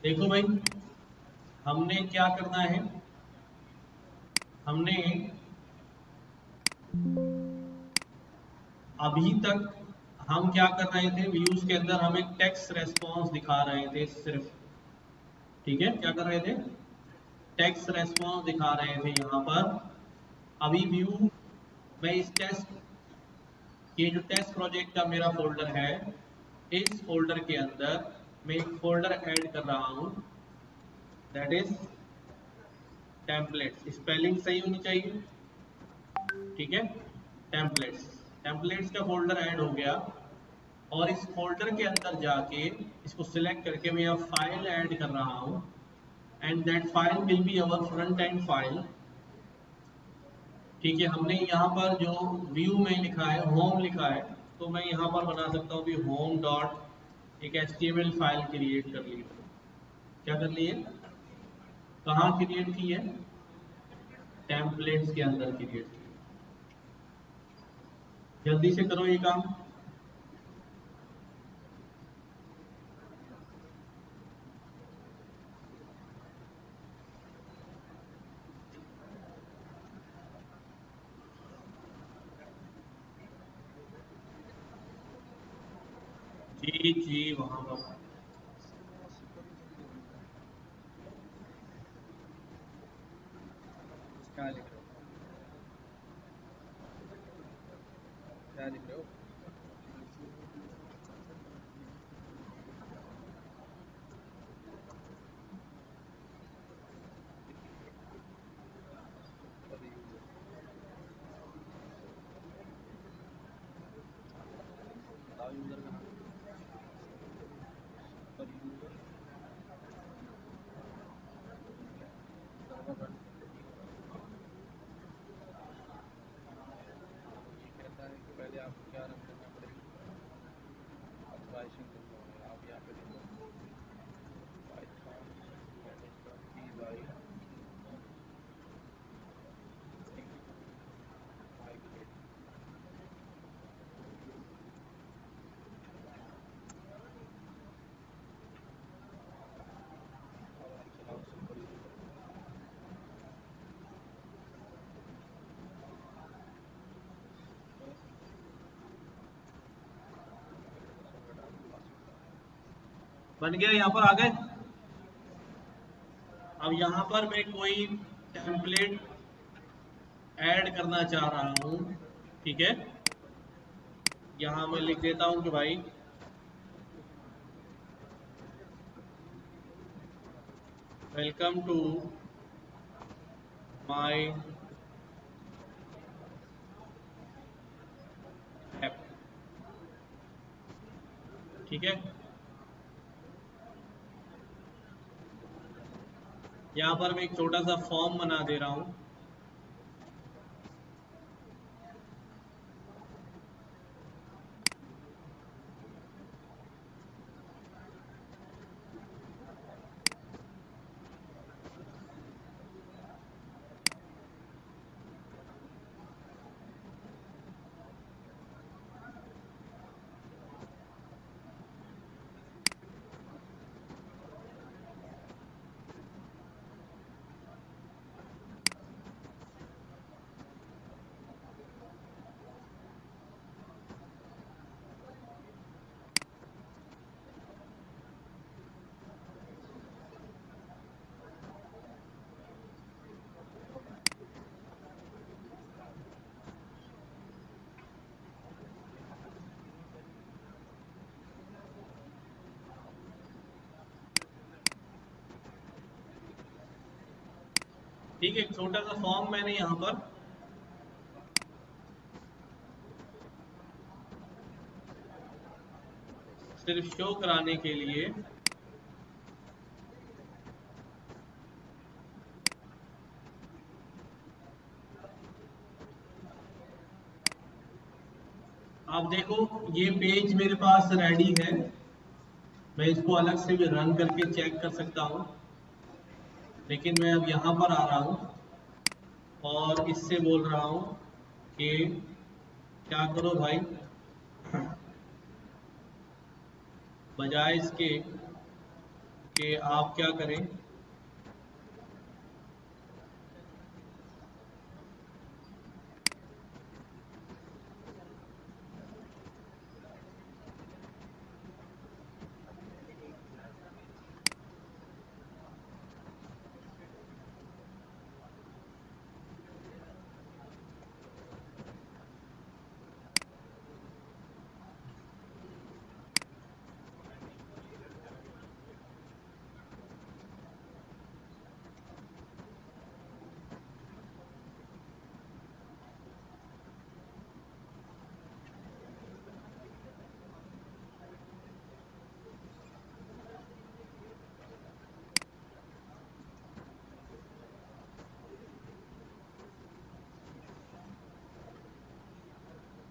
देखो भाई, हमने क्या करना है, हमने अभी तक हम क्या कर रहे थे, व्यूज के अंदर हम एक टेक्स्ट रेस्पॉन्स दिखा रहे थे सिर्फ। ठीक है, क्या कर रहे थे, टेक्स्ट रेस्पॉन्स दिखा रहे थे यहाँ पर। अभी व्यू मैं इस टेस्ट, ये जो टेस्ट प्रोजेक्ट का मेरा फोल्डर है, इस फोल्डर के अंदर मैं एक फोल्डर ऐड कर रहा हूँ, दैट इज टेम्पलेट्स। स्पेलिंग सही होनी चाहिए, ठीक है। टेम्पलेट्स, टेम्पलेट्स का फोल्डर ऐड हो गया। और इस फोल्डर के अंदर जाके इसको सिलेक्ट करके मैं यहाँ फाइल ऐड कर रहा हूँ, and that file will be our front end file. ठीक है, हमने यहाँ पर जो व्यू में लिखा है, होम लिखा है, तो मैं यहाँ पर बना सकता हूँ कि होम डॉट एक HTML फाइल क्रिएट कर ली। क्या कर ली है, कहाँ क्रिएट की है, टेम्पलेट्स के अंदर क्रिएट की। जल्दी से करो ये काम। जी जी, वहाँ पर क्या लिख रहे हो? क्या लिख रहे हो? पर यूजर, बताओ यूजर का नाम। पर यूजर सर्वर रन नहीं हो रहा। तो ये कहता है कि पहले आपको क्या रन करना पड़ेगा, ऑथराइजेशन करना पड़ेगा। आप यहाँ पे लिखो पाइथन manage.py migrate, और आप चलाओ सुपर यूजर। पासवर्ड डालो, पासवर्ड डालो। बन गया, यहाँ पर आ गए। अब यहाँ पर मैं कोई टेम्पलेट ऐड करना चाह रहा हूँ, ठीक है। यहाँ मैं लिख देता हूँ कि भाई वेलकम टू माय ऐप, ठीक है। यहाँ पर मैं एक छोटा सा फॉर्म बना दे रहा हूँ। ठीक है, एक छोटा सा फॉर्म मैंने यहाँ पर सिर्फ शो कराने के लिए, आप देखो ये पेज मेरे पास रेडी है। मैं इसको अलग से भी रन करके चेक कर सकता हूँ, लेकिन मैं अब यहाँ पर आ रहा हूँ और इससे बोल रहा हूँ कि क्या करो भाई, बजाय इसके कि आप क्या करें,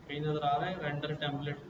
कहीं नजर आ रहा है रेंडर टेम्पलेट?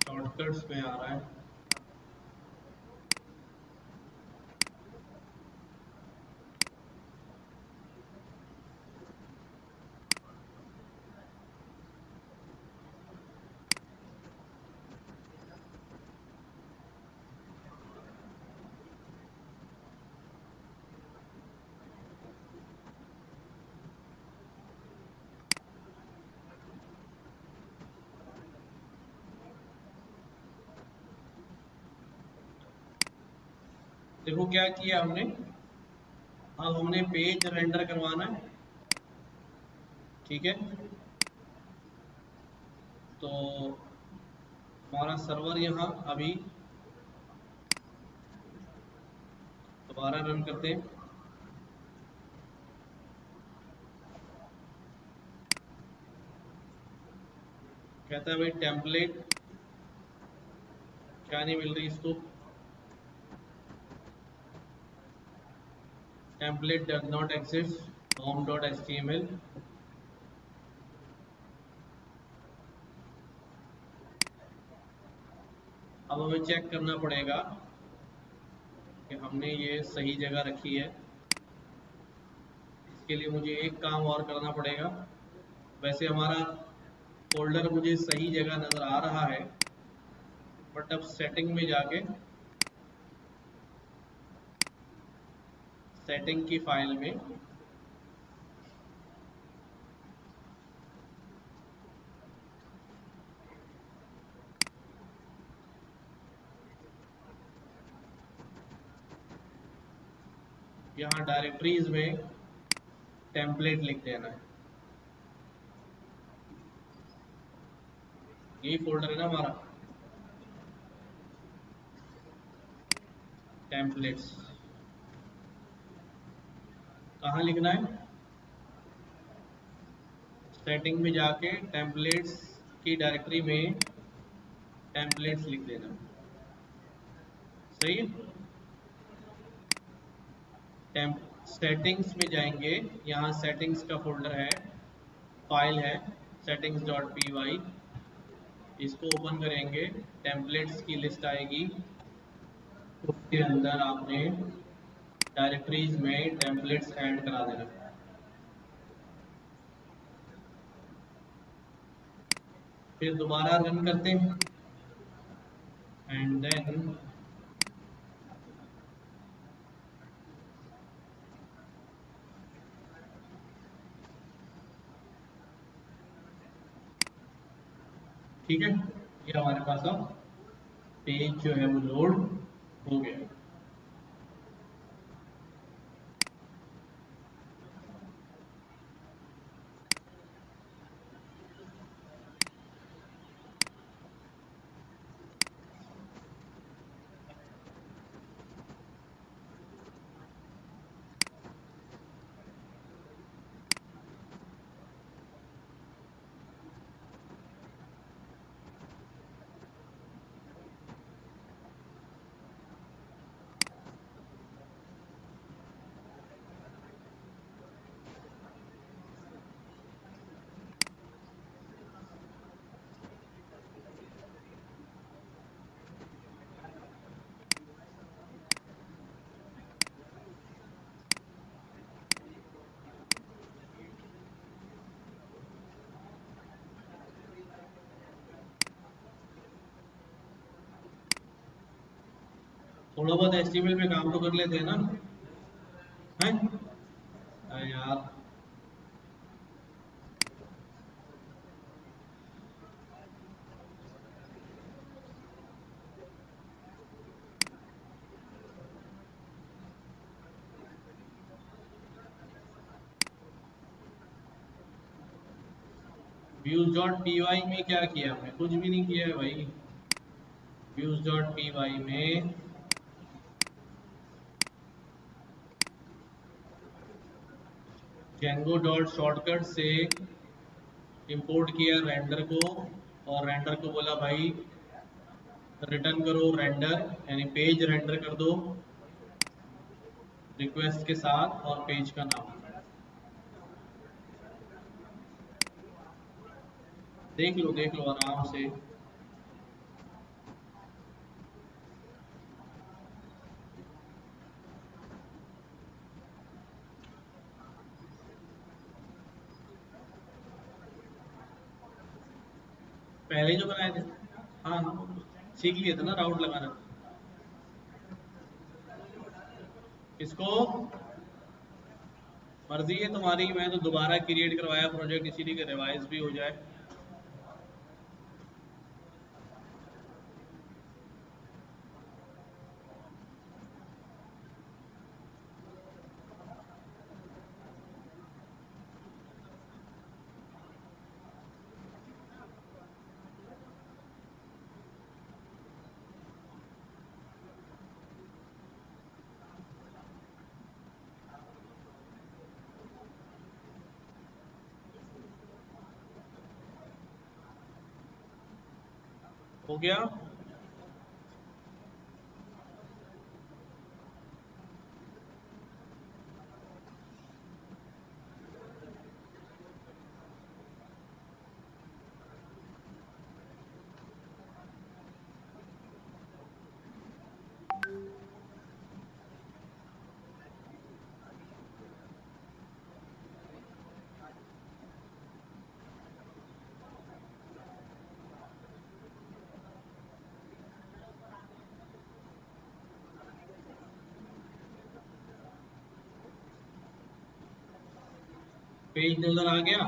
शॉर्टकट्स में आ रहा है। देखो क्या किया हमने, अब हमने पेज रेंडर करवाना है, ठीक है। तो हमारा सर्वर यहाँ अभी दोबारा रन करते हैं। कहता है भाई टेम्पलेट क्या नहीं मिल रही इसको, template does not exist home.html। अब हमें चेक करना पड़ेगा कि हमने ये सही जगह रखी है। इसके लिए मुझे एक काम और करना पड़ेगा। वैसे हमारा फोल्डर मुझे सही जगह नज़र आ रहा है, बट अब सेटिंग में जाके सेटिंग की फाइल में यहाँ डायरेक्टरीज में टेम्पलेट लिख देना है। यही फोल्डर है ना हमारा, टेम्पलेट्स। कहाँ लिखना है? सेटिंग में जाके टेम्पलेट्स की डायरेक्टरी में टेम्पलेट्स लिख देना, सही है। सेटिंग्स में जाएंगे, यहाँ सेटिंग्स का फोल्डर है, फाइल है settings.py, इसको ओपन करेंगे, टेम्पलेट्स की लिस्ट आएगी, उसके अंदर आपने डायरेक्टरीज में टेम्पलेट्स ऐड करा देना। फिर दोबारा रन करते हैं एंड देन ठीक है, ये हमारे पास अब पेज जो है वो लोड हो गया। थोड़ा बहुत HTML पे काम तो कर लेते हैं ना, हैं? अरे यार views.py में क्या किया हमने? कुछ भी नहीं किया है भाई। views.py में Django डॉट शॉर्टकट से इंपोर्ट किया रेंडर को, और रेंडर को बोला भाई रिटर्न करो रेंडर, यानी पेज रेंडर कर दो रिक्वेस्ट के साथ और पेज का नाम। देख लो आराम से। पहले जो बनाए थे, हाँ सीख लिए थे ना राउट लगाना। इसको मर्जी है तुम्हारी, मैं तो दोबारा क्रिएट करवाया प्रोजेक्ट इसीलिए कि रिवाइज भी हो जाए। हो गया? पेज नजर आ गया?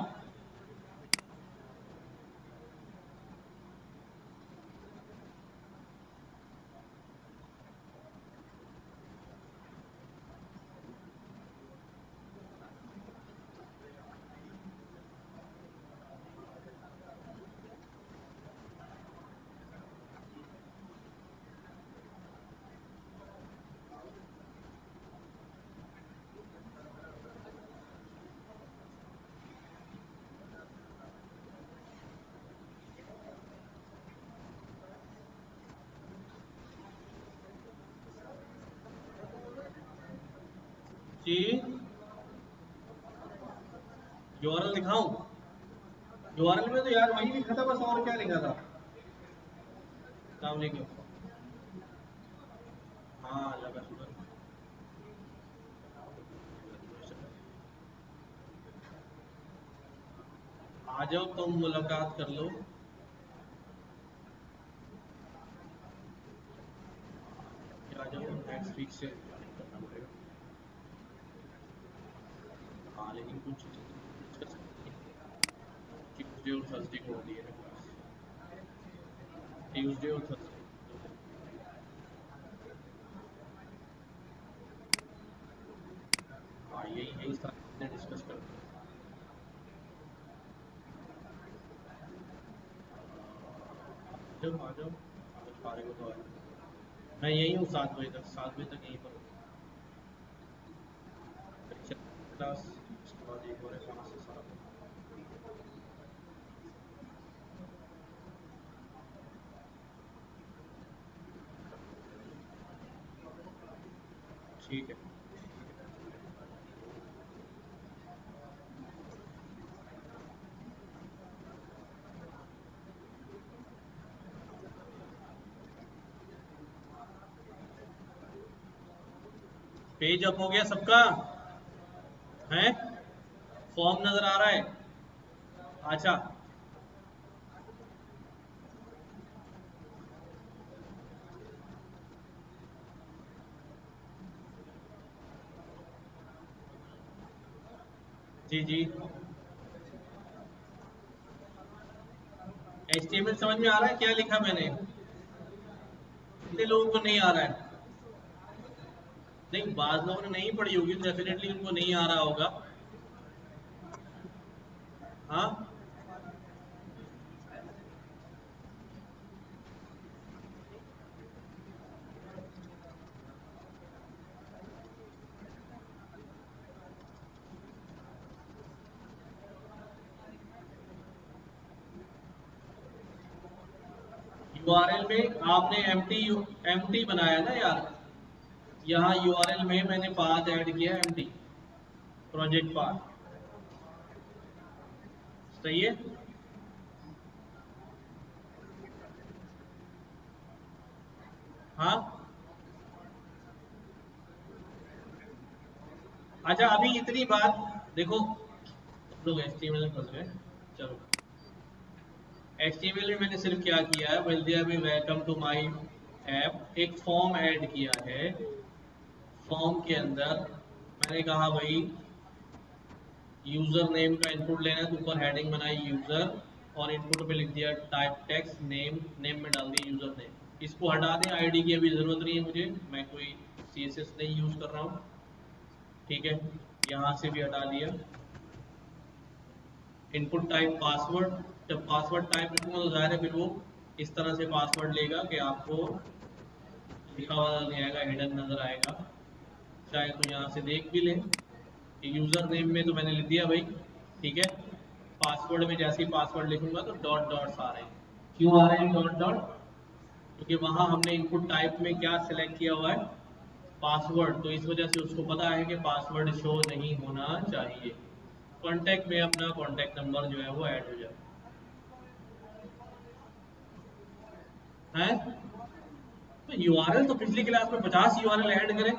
जी यूआरएल दिखाऊं? यूआरएल में तो यार वही लिखा था बस, और क्या लिखा था? अस्सलाम वालेकुम। हाँ लगा शुक्र। आ जाओ तुम मुलाकात कर लो। आ जाओ नेक्स्ट वीक से करना पड़ेगा। हाँ लेकिन कुछ डिस्कस ट्यूसडे और थर्सडे को होती है ना क्लास, ट्यूसडे और थर्सडे। हाँ यही यही सारी चीज़ें डिस्कस करते हैं। आ जाओ अगर फारिग हो तो आ जाओ। मैं यही हूँ 7 बजे तक, 7 बजे तक यहीं पर हूँ। क्लास उसके बाद एक और है 5 से 7। ठीक है। पेज अप हो गया सबका? है? फॉर्म नजर आ रहा है? अच्छा जी जी। HTML समझ में आ रहा है क्या लिखा मैंने? कितने लोगों को नहीं आ रहा है? नहीं, बाज लोगों ने नहीं पढ़ी होगी, डेफिनेटली उनको नहीं आ रहा होगा। हाँ, URL में आपने एम्प्टी बनाया ना यार, यहाँ URL में मैंने पाथ ऐड किया एम्प्टी, प्रोजेक्ट पाथ। सही है। हाँ, अच्छा अभी इतनी बात देखो, तुम लोग HTML में फंस गए। चलो, HTML में मैंने सिर्फ क्या किया है, वेल दिया भी वेलकम टू माय ऐप, एक फॉर्म ऐड किया है। फॉर्म के अंदर मैंने कहा भाई यूजर नेम का इनपुट लेना है, तो ऊपर हेडिंग बनाई यूजर, और इनपुट पे लिख दिया टाइप टेक्स्ट नेम, नेम में डाल दिया यूजर नेम। इसको हटा दें, आईडी की अभी जरूरत नहीं है मुझे, मैं कोई CSS नहीं यूज कर रहा हूँ। ठीक है, यहाँ से भी हटा दिया। इनपुट टाइप पासवर्ड, जब पासवर्ड टाइप रखूंगा तो जाहिर है फिर वो इस तरह से पासवर्ड लेगा कि आपको लिखा हुआ नहीं आएगा, हिडन नजर आएगा। चाहे तो यहाँ से देख भी लें कि यूजर नेम में तो मैंने लिख दिया भाई, ठीक है। पासवर्ड में जैसे ही पासवर्ड लिखूंगा तो डॉट डॉट्स आ रहे हैं। क्यों आ रहे हैं डॉट डॉट? क्योंकि वहां हमने इनपुट टाइप में क्या सिलेक्ट किया हुआ है, पासवर्ड, तो इस वजह से उसको पता है कि पासवर्ड शो नहीं होना चाहिए। कॉन्टैक्ट में अपना कॉन्टैक्ट नंबर जो है वो ऐड हो जाए है। तो यूआरएल तो पिछली क्लास में 50 यूआरएल ऐड करें,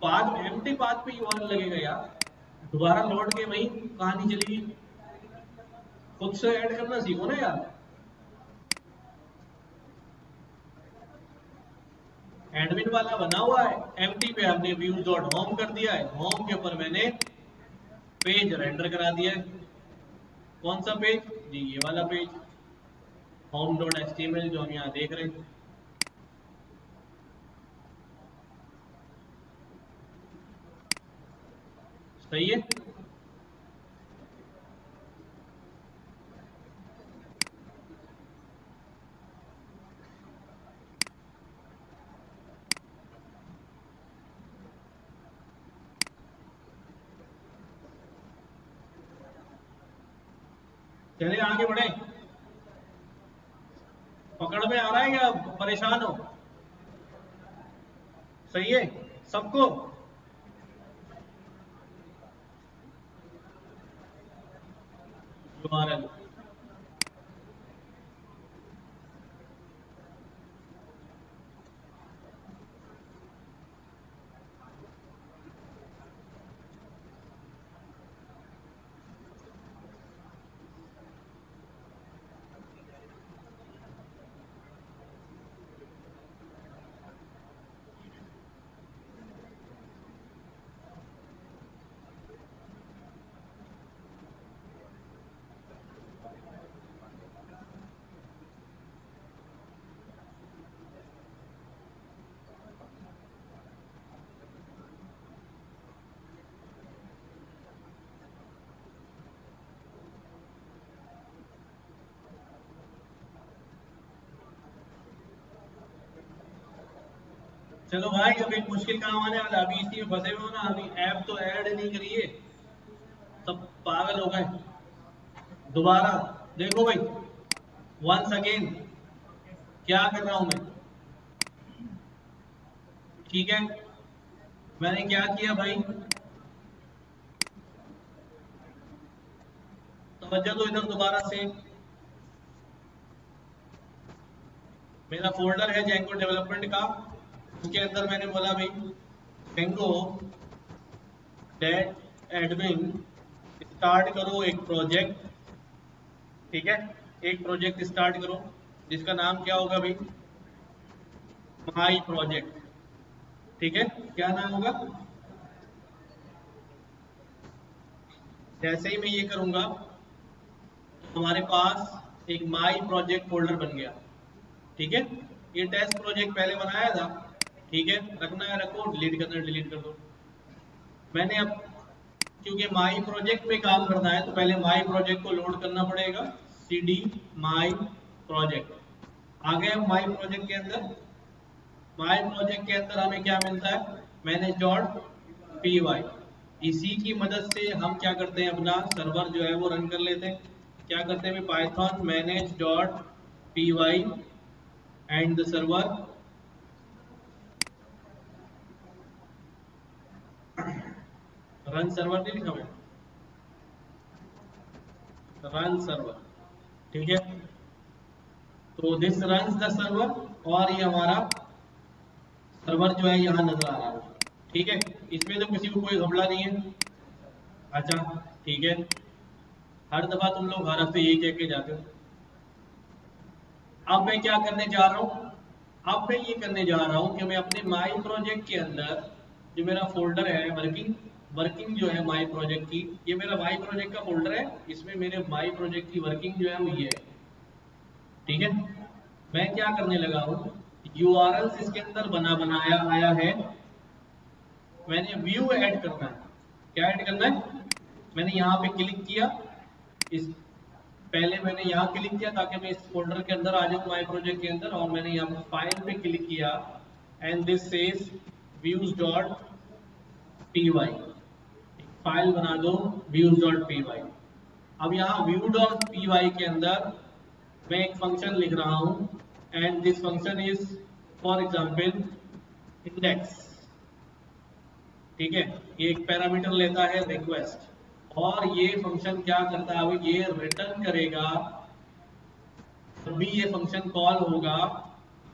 पाथ एम्प्टी पाथ पे यूआरएल लगेगा यार, दोबारा लौट के वही कहानी चलेगी। खुद से ऐड करना सीखो ना यार। एडमिन वाला बना हुआ है, एम्प्टी पे हमने व्यूज डॉट होम कर दिया है, होम के ऊपर मैंने पेज रेंडर करा दिया है। कौन सा पेज जी? ये वाला पेज, होम डॉट HTML जो हम यहाँ देख रहे हैं। सही है। चलिए आगे बढ़े। पकड़ में आ रहा है या परेशान हो? सही है सबको? यूआरएल चलो भाई, अब एक मुश्किल काम आने वाला, अभी इसी में फंसे हुए हो ना, अभी ऐप तो ऐड नहीं करिए, सब पागल हो गए। दोबारा देखो भाई, वंस अगेन क्या कर रहा हूं मैं, ठीक है। मैंने क्या किया भाई, तवज्जो दो इधर दोबारा से। मेरा फोल्डर है जेंको डेवलपमेंट का, उसके अंदर मैंने बोला भाई जेंको डेट एडमिन स्टार्ट करो एक प्रोजेक्ट, ठीक है। एक प्रोजेक्ट स्टार्ट करो जिसका नाम क्या होगा भाई, माई प्रोजेक्ट, ठीक है। क्या नाम होगा? जैसे ही मैं ये करूंगा तो हमारे पास एक माई प्रोजेक्ट फोल्डर बन गया। ठीक है, ये टेस्ट प्रोजेक्ट पहले बनाया था। ठीक है, रखना है रखो, डिलीट करना है डिलीट कर दो। मैंने अब क्योंकि माई प्रोजेक्ट पे काम करना है तो पहले माई प्रोजेक्ट को लोड करना पड़ेगा। cd माई प्रोजेक्ट आ गए हम माई प्रोजेक्ट के अंदर। माई प्रोजेक्ट के अंदर हमें क्या मिलता है, मैनेज डॉट पी वाई। इसी की मदद से हम क्या करते हैं, अपना सर्वर जो है वो रन कर लेते हैं। क्या करते हैं, Python manage dot P Y and the server run server नहीं लिखा मैं, रन सर्वर। ठीक है, तो दिस रन द सर्वर और ये हमारा सर्वर जो है यहाँ नजर आ रहा है। ठीक है, इसमें तो किसी को कोई घबरा नहीं है। अच्छा ठीक है, हर दफा तुम लोग हर हफ्ते यही कह के जाते हो। अब मैं क्या करने जा रहा हूँ, अब मैं ये करने जा रहा हूँ कि मैं अपने माई प्रोजेक्ट के अंदर जो मेरा फोल्डर है वर्किंग वर्किंग जो है माई प्रोजेक्ट की, ये मेरा माई प्रोजेक्ट का फोल्डर है। इसमें मेरे माई प्रोजेक्ट की वर्किंग जो है वो ये है। ठीक है, मैं क्या करने लगा हूँ, यूआरएल इसके अंदर बनाया आया है। मैंने व्यू ऐड करना है। क्या ऐड करना है, मैंने यहाँ पे क्लिक किया, इस पहले मैंने यहाँ क्लिक किया ताकि मैं इस फोल्डर के अंदर आ जाऊँ माई प्रोजेक्ट के अंदर, और मैंने यहाँ फाइल पे क्लिक किया and this says views dot P Y. File बना दो व्यूज डॉट पी वाई। अब यहाँ व्यू डॉट पी वाई के अंदर मैं एक फंक्शन लिख रहा हूँ and this function is for example index. ठीक है, ये एक पैरामीटर लेता है रिक्वेस्ट, और ये फंक्शन क्या करता है, ये रिटर्न करेगा जब भी ये फंक्शन कॉल होगा,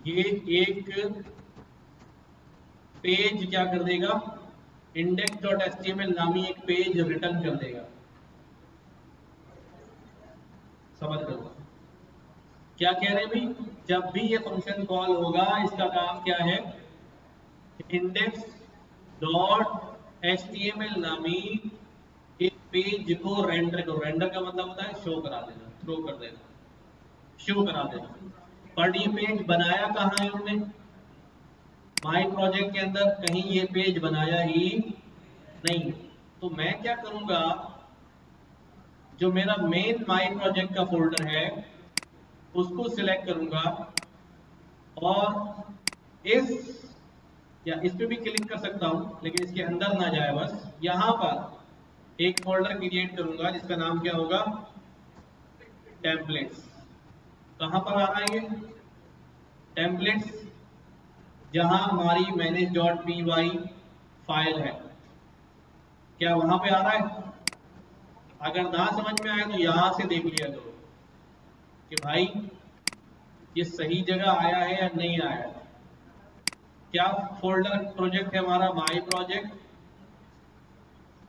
ये एक पेज क्या कर देगा, index.html नामी एक पेज रिटर्न कर देगा। समझ लो क्या कह रहे हैं भाई, जब भी ये फंक्शन कॉल होगा इसका काम क्या है, index.html नामी एक पेज को रेंडर करो। रेंडर का मतलब होता है शो करा देना, थ्रो कर देना, शो करा देना। पर ये पेज बनाया कहाँ है हमने, माई प्रोजेक्ट के अंदर कहीं ये पेज बनाया ही नहीं। तो मैं क्या करूंगा, जो मेरा मेन माई प्रोजेक्ट का फोल्डर है उसको सिलेक्ट करूंगा, और इस या इस पे भी क्लिक कर सकता हूं लेकिन इसके अंदर ना जाए, बस यहां पर एक फोल्डर क्रिएट करूंगा जिसका नाम क्या होगा, टेम्पलेट्स। कहां पर आ रहा है ये टेम्पलेट्स, जहां हमारी manage dot P Y file है। क्या वहां पे आ रहा है, अगर ना समझ में आए तो यहां से देख लिया करो कि भाई ये सही जगह आया है या नहीं आया है। क्या फोल्डर प्रोजेक्ट है हमारा, माई प्रोजेक्ट,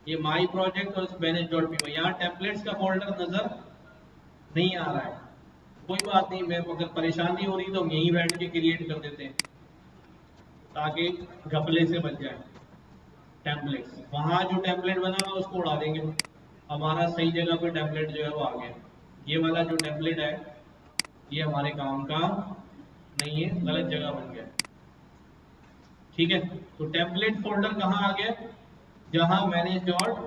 ये माई प्रोजेक्ट और मैनेज डॉट पी वाई, यहाँ टेम्पलेट्स का फोल्डर नजर नहीं आ रहा है। कोई बात नहीं, मैं अगर परेशानी हो रही तो हम यहीं बैठ के क्रिएट कर देते हैं ताकि घपले से बच जाए। टेम्पलेट्स, वहां जो टेम्पलेट बना हुआ उसको उड़ा देंगे, हमारा सही जगह पे टेम्पलेट जो है वो आ गया। ये वाला जो टेम्पलेट है ये हमारे काम का नहीं है, गलत जगह बन गया। ठीक है, तो टेम्पलेट फोल्डर कहाँ आ गया, जहां मैनेज डॉट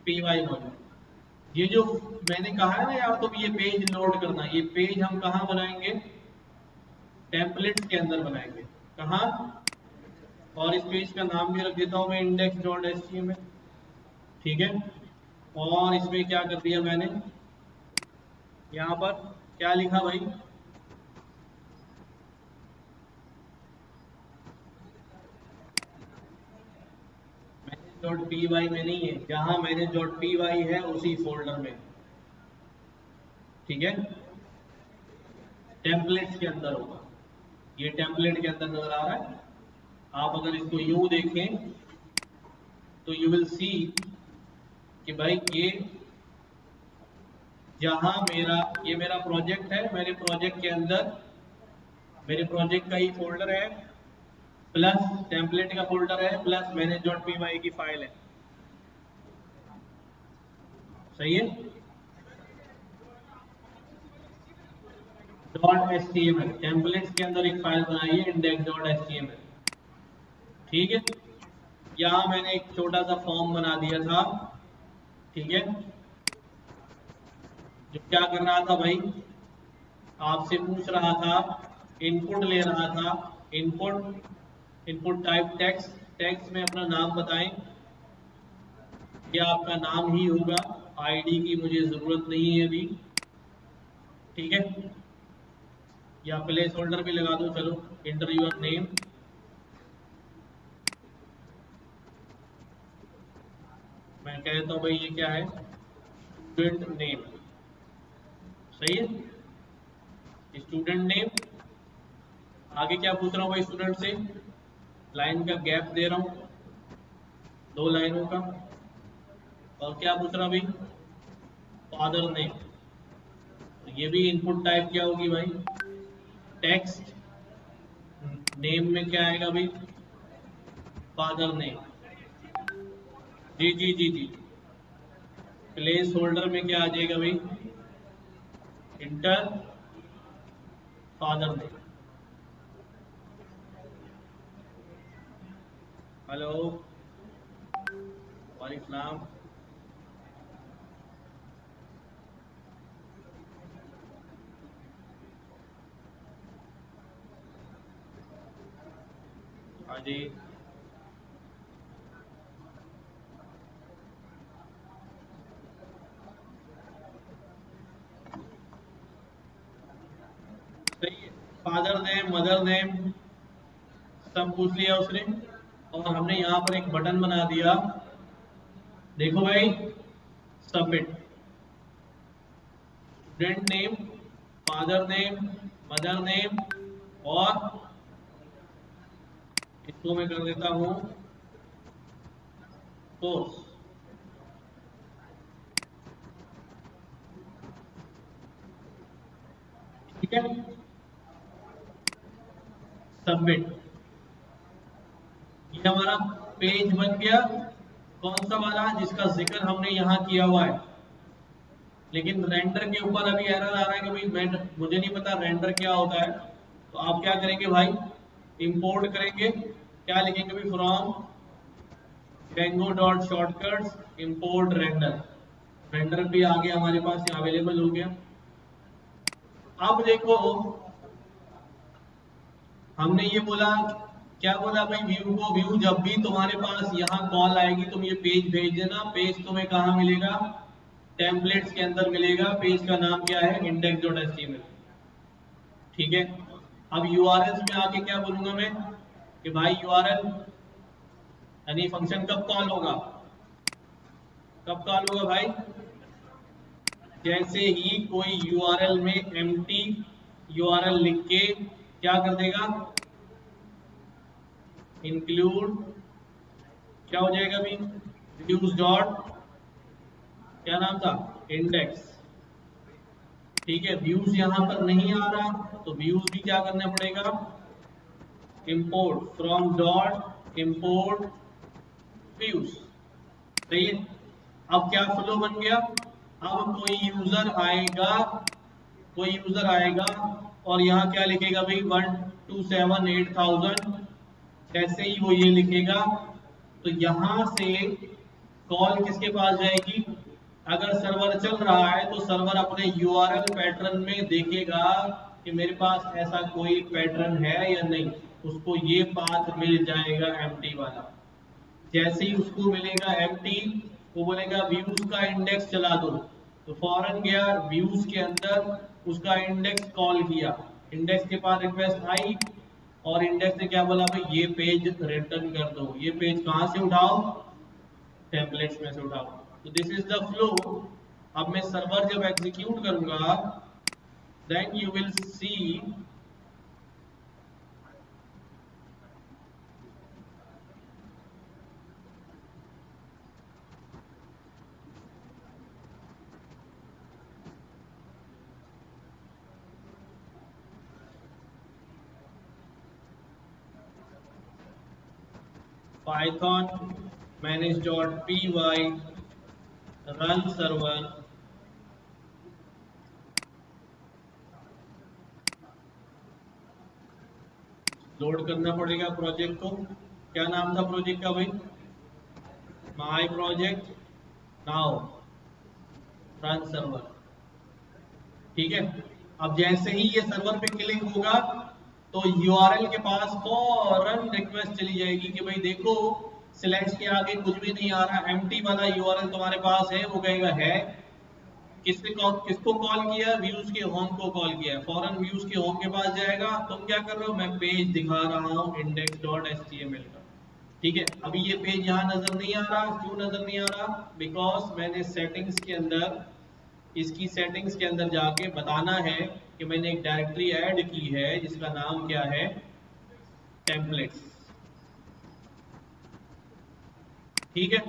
पी वाई मौजूद। ये जो मैंने कहा है ना यार, तो ये पेज लोड करना, ये पेज हम कहाँ बनाएंगे, टेम्पलेट्स के अंदर बनाएंगे। कहाँ, और इस पेज का नाम भी रख देता हूं मैं index dot H T M L. ठीक है, और इसमें क्या कर दिया मैंने, यहाँ पर क्या लिखा भाई, मैनेज डॉट पी वाई में नहीं है, जहां मैनेज डॉट पी वाई है उसी फोल्डर में। ठीक है, टेम्पलेट्स के अंदर होगा, ये टेम्पलेट के अंदर नजर आ रहा है। आप अगर इसको यूं देखें तो यू विल सी कि भाई ये जहां ये मेरा प्रोजेक्ट है, मेरे प्रोजेक्ट के अंदर मेरे प्रोजेक्ट का ही फोल्डर है, प्लस टेम्पलेट का फोल्डर है, plus manage dot P Y की फाइल है। सही है। .html टेम्पलेट्स के अंदर एक फाइल बनाइए index.html, ठीक है। यहाँ मैंने एक छोटा सा फॉर्म बना दिया था, ठीक है। जो क्या कर रहा था भाई, आपसे पूछ रहा था, इनपुट ले रहा था, इनपुट टाइप टेक्स्ट, टेक्स्ट में अपना नाम बताएं, या आपका नाम ही होगा, आईडी की मुझे जरूरत नहीं है अभी, ठीक है। या प्लेस होल्डर भी लगा दो, चलो इंटर योर नेम, मैं कहता हूँ भाई ये क्या है, स्टूडेंट नेम, सही है, स्टूडेंट नेम। आगे क्या पूछ रहा हूँ भाई स्टूडेंट से, लाइन का गैप दे रहा हूँ 2 लाइनों का, और क्या पूछ रहा भाई, फादर नेम। तो ये भी इनपुट टाइप क्या होगी भाई, टेक्स्ट, नेम में क्या आएगा भाई, फादर नेम, जी जी जी जी। प्लेस होल्डर में क्या आ जाएगा भाई, इंटर फादर नेम। हेलो वालेकुम, हाँ जी। सही है, फादर नेम, मदर नेम सब पूछ लिया उसने, और हमने यहाँ पर एक बटन बना दिया, देखो भाई, submit. Student name, father name, mother name, और इसको मैं कर देता हूँ कोर्स, ठीक है, सबमिट। ये हमारा पेज बन गया, कौन सा वाला, जिसका जिक्र हमने यहाँ किया हुआ है। लेकिन रेंडर के ऊपर अभी एरर आ रहा है कि भाई मैं, मुझे नहीं पता रेंडर क्या होता है। तो आप क्या करेंगे भाई, इंपोर्ट करेंगे, क्या लिखेंगे भाई, from Django dot shortcuts import render, render भी आगे हमारे पास अवेलेबल हो गया। अब देखो, हमने ये बोला, क्या बोला भाई, व्यू को, व्यू जब भी तुम्हारे पास यहाँ कॉल आएगी तुम ये पेज भेज देना, पेज तुम्हें कहाँ मिलेगा, टेम्पलेट्स के अंदर मिलेगा, पेज का नाम क्या है, index.html, ठीक है। अब यूआरएल में आके क्या बोलूंगा मैं, कि भाई यूआरएल यानी फंक्शन कब कॉल होगा, कब कॉल होगा भाई, जैसे ही कोई यूआरएल में एम्प्टी यूआरएल लिख के क्या कर देगा, इंक्लूड, क्या हो जाएगा भाई, रिड्यूस डॉट, क्या नाम था, इंडेक्स, ठीक है। व्यूज यहां पर नहीं आ रहा, तो व्यूज भी क्या करना पड़ेगा, import from dot import views, सही है। अब क्या फ्लो बन गया, अब कोई यूजर आएगा और यहाँ क्या लिखेगा भाई, 1278000, जैसे ही वो ये लिखेगा तो यहाँ से कॉल किसके पास जाएगी, अगर सर्वर चल रहा है तो सर्वर अपने यूआरएल पैटर्न में देखेगा कि मेरे पास ऐसा कोई पैटर्न है या नहीं, उसको ये पाथ मिल जाएगा एम्प्टी वाला। जैसे ही उसको मिलेगा एम्प्टी, वो बोलेगा व्यूज का इंडेक्स चला दो, तो फौरन गया व्यूज के अंदर, उसका इंडेक्स कॉल किया, इंडेक्स के पास रिक्वेस्ट आई, और इंडेक्स ने क्या बोला भाई, ये पेज रिटर्न कर दो, ये पेज कहाँ से उठाओ, टेम्पलेट्स में से उठाओ। तो दिस इज द फ्लो। अब मैं सर्वर जब एग्जीक्यूट करूंगा, then you will see, python manage.py run server, load करना पड़ेगा प्रोजेक्ट को। क्या नाम था प्रोजेक्ट का भाई? My project now run server. ठीक है, अब जैसे ही ये सर्वर पे क्लिक होगा तो यूआरएल के पास फौरन रिक्वेस्ट चली जाएगी कि भाई देखो स्लैश के आगे कुछ भी नहीं आ रहा, एम्प्टी वाला यूआरएल तुम्हारे पास है। वो कहेगा है, किसको कॉल किया? व्यूज के होम को कॉल किया है। फौरन व्यूज के होम के पास जाएगा, तुम क्या कर रहे हो? मैं पेज दिखा रहा हूँ index.html का। ठीक है, अभी ये पेज यहाँ नजर नहीं आ रहा। क्यों नजर नहीं आ रहा? बिकॉज मैंने सेटिंग्स के अंदर, इसकी सेटिंग्स के अंदर जाके बताना है कि मैंने एक डायरेक्टरी ऐड की है जिसका नाम क्या है? टेम्पलेट्स। ठीक है,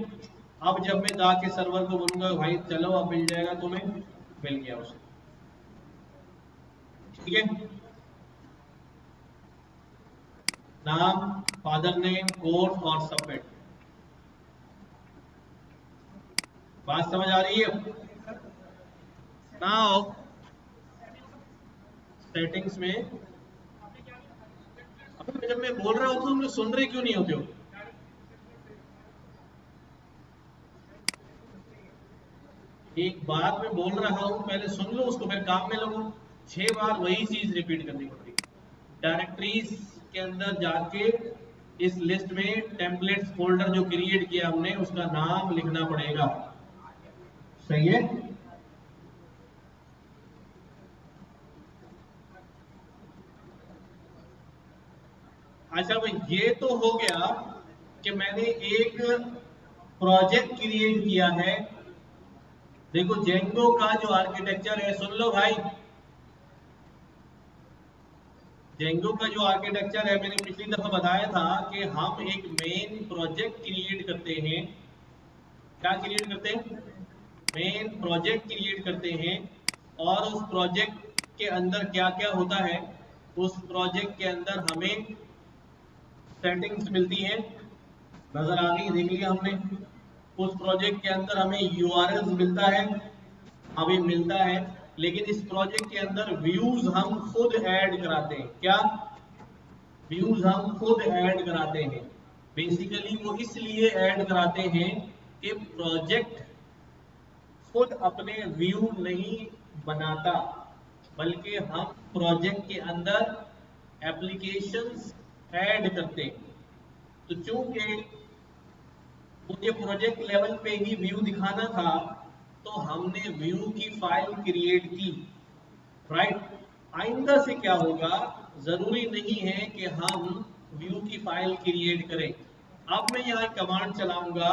अब जब मैं जाके सर्वर को बोलूंगा भाई चलो अब मिल जाएगा तुम्हें, मिल गया उसे। ठीक है, नाम, फादर नेम, कोर्स और सबमिट। बात समझ आ रही है? नाउ सेटिंग्स में, अब जब मैं बोल रहा हूं तो तुम सुन रहे क्यों नहीं होते हो? एक बात मैं बोल रहा हूं, पहले सुन लो उसको, फिर काम में लगो। 6 बार वही चीज रिपीट करनी पड़ेगी। डायरेक्टरीज के अंदर जाके इस लिस्ट में टेम्पलेट्स फोल्डर जो क्रिएट किया हमने उसका नाम लिखना पड़ेगा। सही है? अच्छा भाई, ये तो हो गया कि मैंने एक प्रोजेक्ट क्रिएट किया है। देखो जेंगो का जो आर्किटेक्चर है, सुन लो भाई, जेंगो का जो आर्किटेक्चर है, मैंने पिछली दफा बताया था कि हम एक मेन प्रोजेक्ट क्रिएट करते हैं। क्या क्रिएट करते हैं? मेन प्रोजेक्ट क्रिएट करते हैं। और उस प्रोजेक्ट के अंदर क्या क्या होता है? उस प्रोजेक्ट के अंदर हमें सेटिंग्स मिलती हैं। नजर आ गई, देख लिया हमने। उस प्रोजेक्ट के अंदर हमें यूआरएल मिलता है, अभी मिलता है। लेकिन इस प्रोजेक्ट के अंदर व्यूज हम खुद ऐड कराते हैं। क्या? व्यूज हम खुद ऐड कराते हैं। बेसिकली वो इसलिए ऐड कराते हैं कि प्रोजेक्ट खुद अपने व्यू नहीं बनाता, बल्कि हम प्रोजेक्ट के अंदर एप्लीकेशंस ऐड करते हैं। तो चूंकि मुझे प्रोजेक्ट लेवल पे ही व्यू दिखाना था, तो हमने व्यू की फाइल क्रिएट की। राइट? आइंदा से क्या होगा, जरूरी नहीं है कि हम व्यू की फाइल क्रिएट करें। अब मैं यहाँ कमांड चलाऊंगा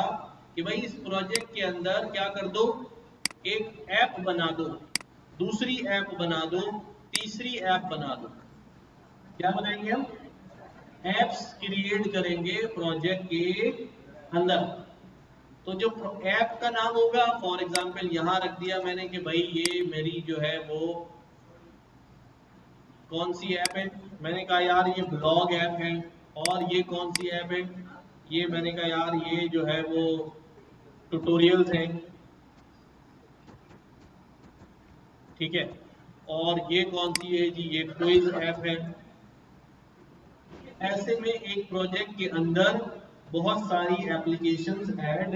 कि भाई इस प्रोजेक्ट के अंदर क्या कर दो, एक ऐप बना दो, दूसरी ऐप बना दो, तीसरी ऐप बना दो। क्या बनाएंगे हम? एप्स क्रिएट करेंगे प्रोजेक्ट के अंदर। तो जो ऐप का नाम होगा, फॉर एग्जांपल यहां रख दिया मैंने कि भाई ये मेरी जो है वो कौन सी ऐप है? मैंने कहा यार ये ब्लॉग ऐप है। और ये कौन सी ऐप है? ये मैंने कहा यार ये जो है वो ट्यूटोरियल्स हैं। ठीक है, और ये कौन सी है जी? ये क्विज ऐप है। ऐसे में एक प्रोजेक्ट के अंदर बहुत सारी एप्लीकेशंस ऐड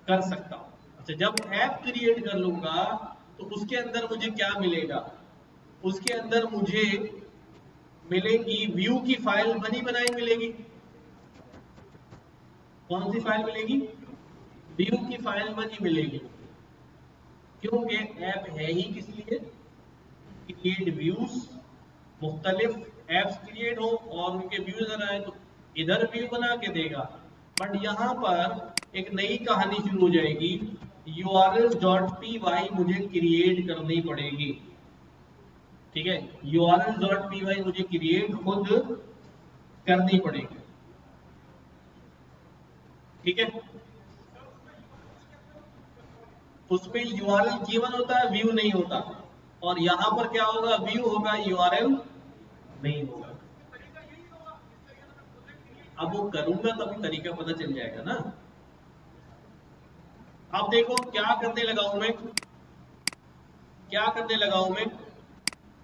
कर सकता हूं। अच्छा, जब ऐप क्रिएट कर लूंगा तो उसके अंदर मुझे क्या मिलेगा? उसके अंदर मुझे मिलेगी व्यू की फाइल बनी बनाई मिलेगी। कौन सी फाइल मिलेगी? व्यू की फाइल बनी मिलेगी। क्योंकि ऐप है ही किस लिए? क्रिएट व्यूज, मुख्तलिफ एप्स क्रिएट हो और उनके व्यूज आए तो इधर व्यू बना के देगा। बट यहाँ पर एक नई कहानी शुरू हो जाएगी। urls.py मुझे क्रिएट करनी पड़ेगी। ठीक है, urls.py मुझे क्रिएट खुद करनी पड़ेगी। ठीक है, उसमें यूआरएल कीवर्ड होता है, व्यू नहीं होता। और यहां पर क्या होगा? व्यू होगा, यूआरएल नहीं होगा। अब वो करूंगा तभी तरीका पता चल जाएगा ना। अब देखो क्या करने लगा हूं मैं, क्या करने लगा हूं मैं,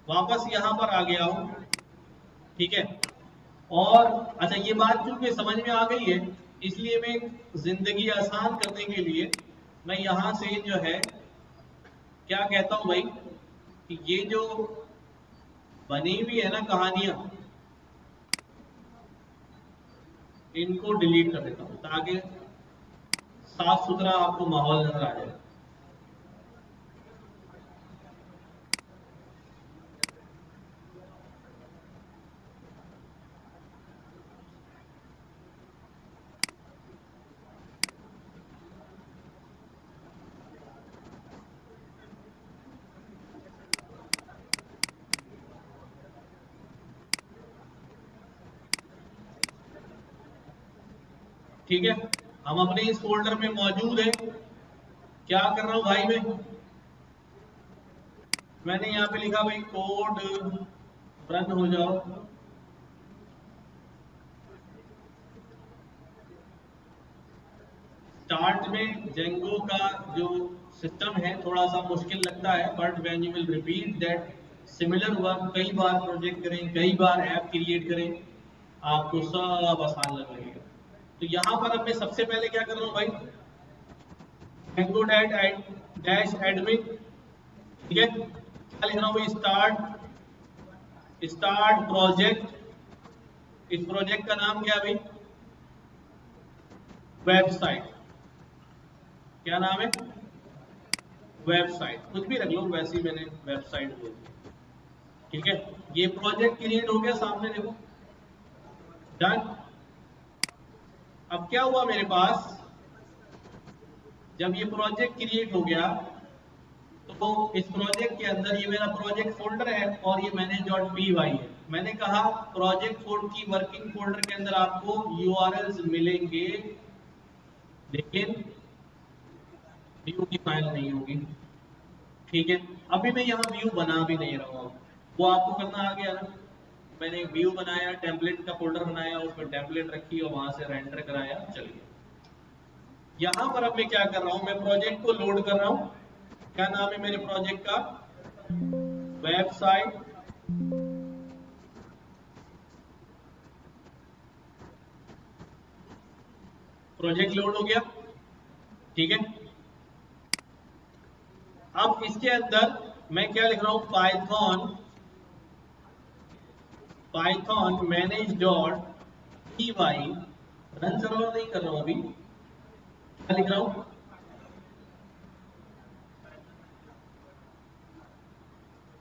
वापस यहां पर आ गया हूं, ठीक है। और अच्छा ये बात चूंकि समझ में आ गई है, इसलिए मैं जिंदगी आसान करने के लिए मैं यहां से जो है क्या कहता हूं भाई, कि ये जो बनी हुई है ना कहानियां, इनको डिलीट कर देता हूं ताकि साफ सुथरा आपको माहौल नजर आ जाए। ठीक है, हम अपने इस फोल्डर में मौजूद है। क्या कर रहा हूं भाई मैंने यहाँ पे लिखा भाई कोड रन हो जाओ। स्टार्ट में जेंगो का जो सिस्टम है थोड़ा सा मुश्किल लगता है, but when you will repeat that similar work, कई बार प्रोजेक्ट करें, कई बार ऐप क्रिएट करें, आपको सब आसान लगने लगेगा। तो यहाँ पर अब मैं सबसे पहले क्या कर रहा हूँ भाई, जेंगो डैश एडमिन, ठीक है। क्या लिख रहा हूँ, स्टार्ट प्रोजेक्ट। इस प्रोजेक्ट का नाम क्या है भाई, वेबसाइट। क्या नाम है, वेबसाइट, कुछ भी रख लो, वैसे ही मैंने वेबसाइट बोल दी, ठीक है। ये प्रोजेक्ट क्रिएट हो गया, सामने देखो, डन। अब क्या हुआ मेरे पास, जब ये प्रोजेक्ट क्रिएट हो गया तो इस प्रोजेक्ट के अंदर ये मेरा प्रोजेक्ट फोल्डर है और ये manage.py है। मैंने कहा प्रोजेक्ट फोल्डर की वर्किंग फोल्डर के अंदर आपको यूआरएल्स मिलेंगे, लेकिन व्यू की फाइल नहीं होगी, ठीक है। अभी मैं यहाँ व्यू बना भी नहीं रहा हूँ, वो आपको करना आ गया ना। मैंने व्यू बनाया, टेम्पलेट का फोल्डर बनाया, उसमें टेम्पलेट रखी और वहां से रेंडर कराया, चलिए। यहां पर अब मैं क्या कर रहा हूं, मैं प्रोजेक्ट को लोड कर रहा हूं। क्या नाम है मेरे प्रोजेक्ट का, वेबसाइट। प्रोजेक्ट लोड हो गया, ठीक है। अब इसके अंदर मैं क्या लिख रहा हूं, Python manage dot P Y, run server नहीं कर रहा हूं अभी, क्या लिख रहा हूं,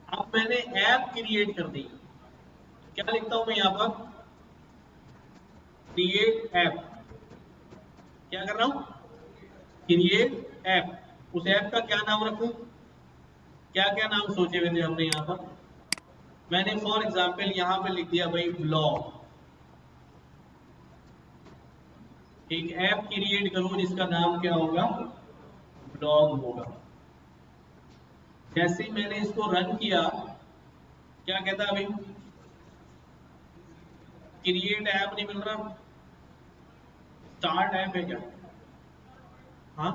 अब मैंने ऐप क्रिएट कर दी। क्या लिखता हूं मैं यहां पर, क्रिएट ऐप। क्या कर रहा हूं, क्रिएट ऐप। उस ऐप का क्या नाम रखूं, क्या क्या नाम सोचे हुए थे हमने यहां पर। मैंने फॉर एग्जाम्पल यहां पे लिख दिया भाई ब्लॉग। एक ऐप क्रिएट करो जिसका नाम क्या होगा, ब्लॉग होगा। जैसे ही मैंने इसको रन किया, क्या कहता है अभी, क्रिएट ऐप नहीं मिल रहा, स्टार्ट ऐप है क्या, हाँ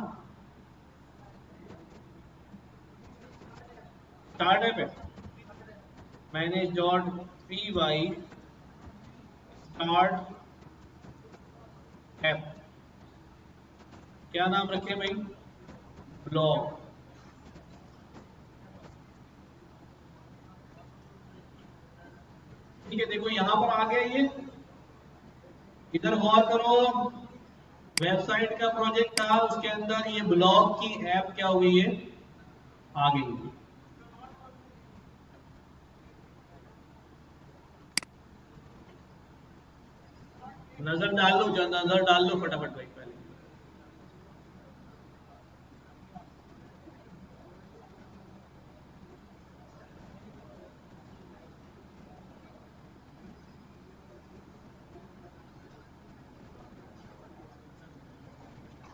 स्टार्ट ऐप है। मैंने dot P Y start app, क्या नाम रखे भाई, ब्लॉग। ठीक है, देखो यहां पर आ गया ये, इधर गौर करो, वेबसाइट का प्रोजेक्ट था, उसके अंदर ये ब्लॉग की ऐप क्या हो गई है, आ गई। नजर डाल लो, नजर डाल लो फटाफट भाई पहले।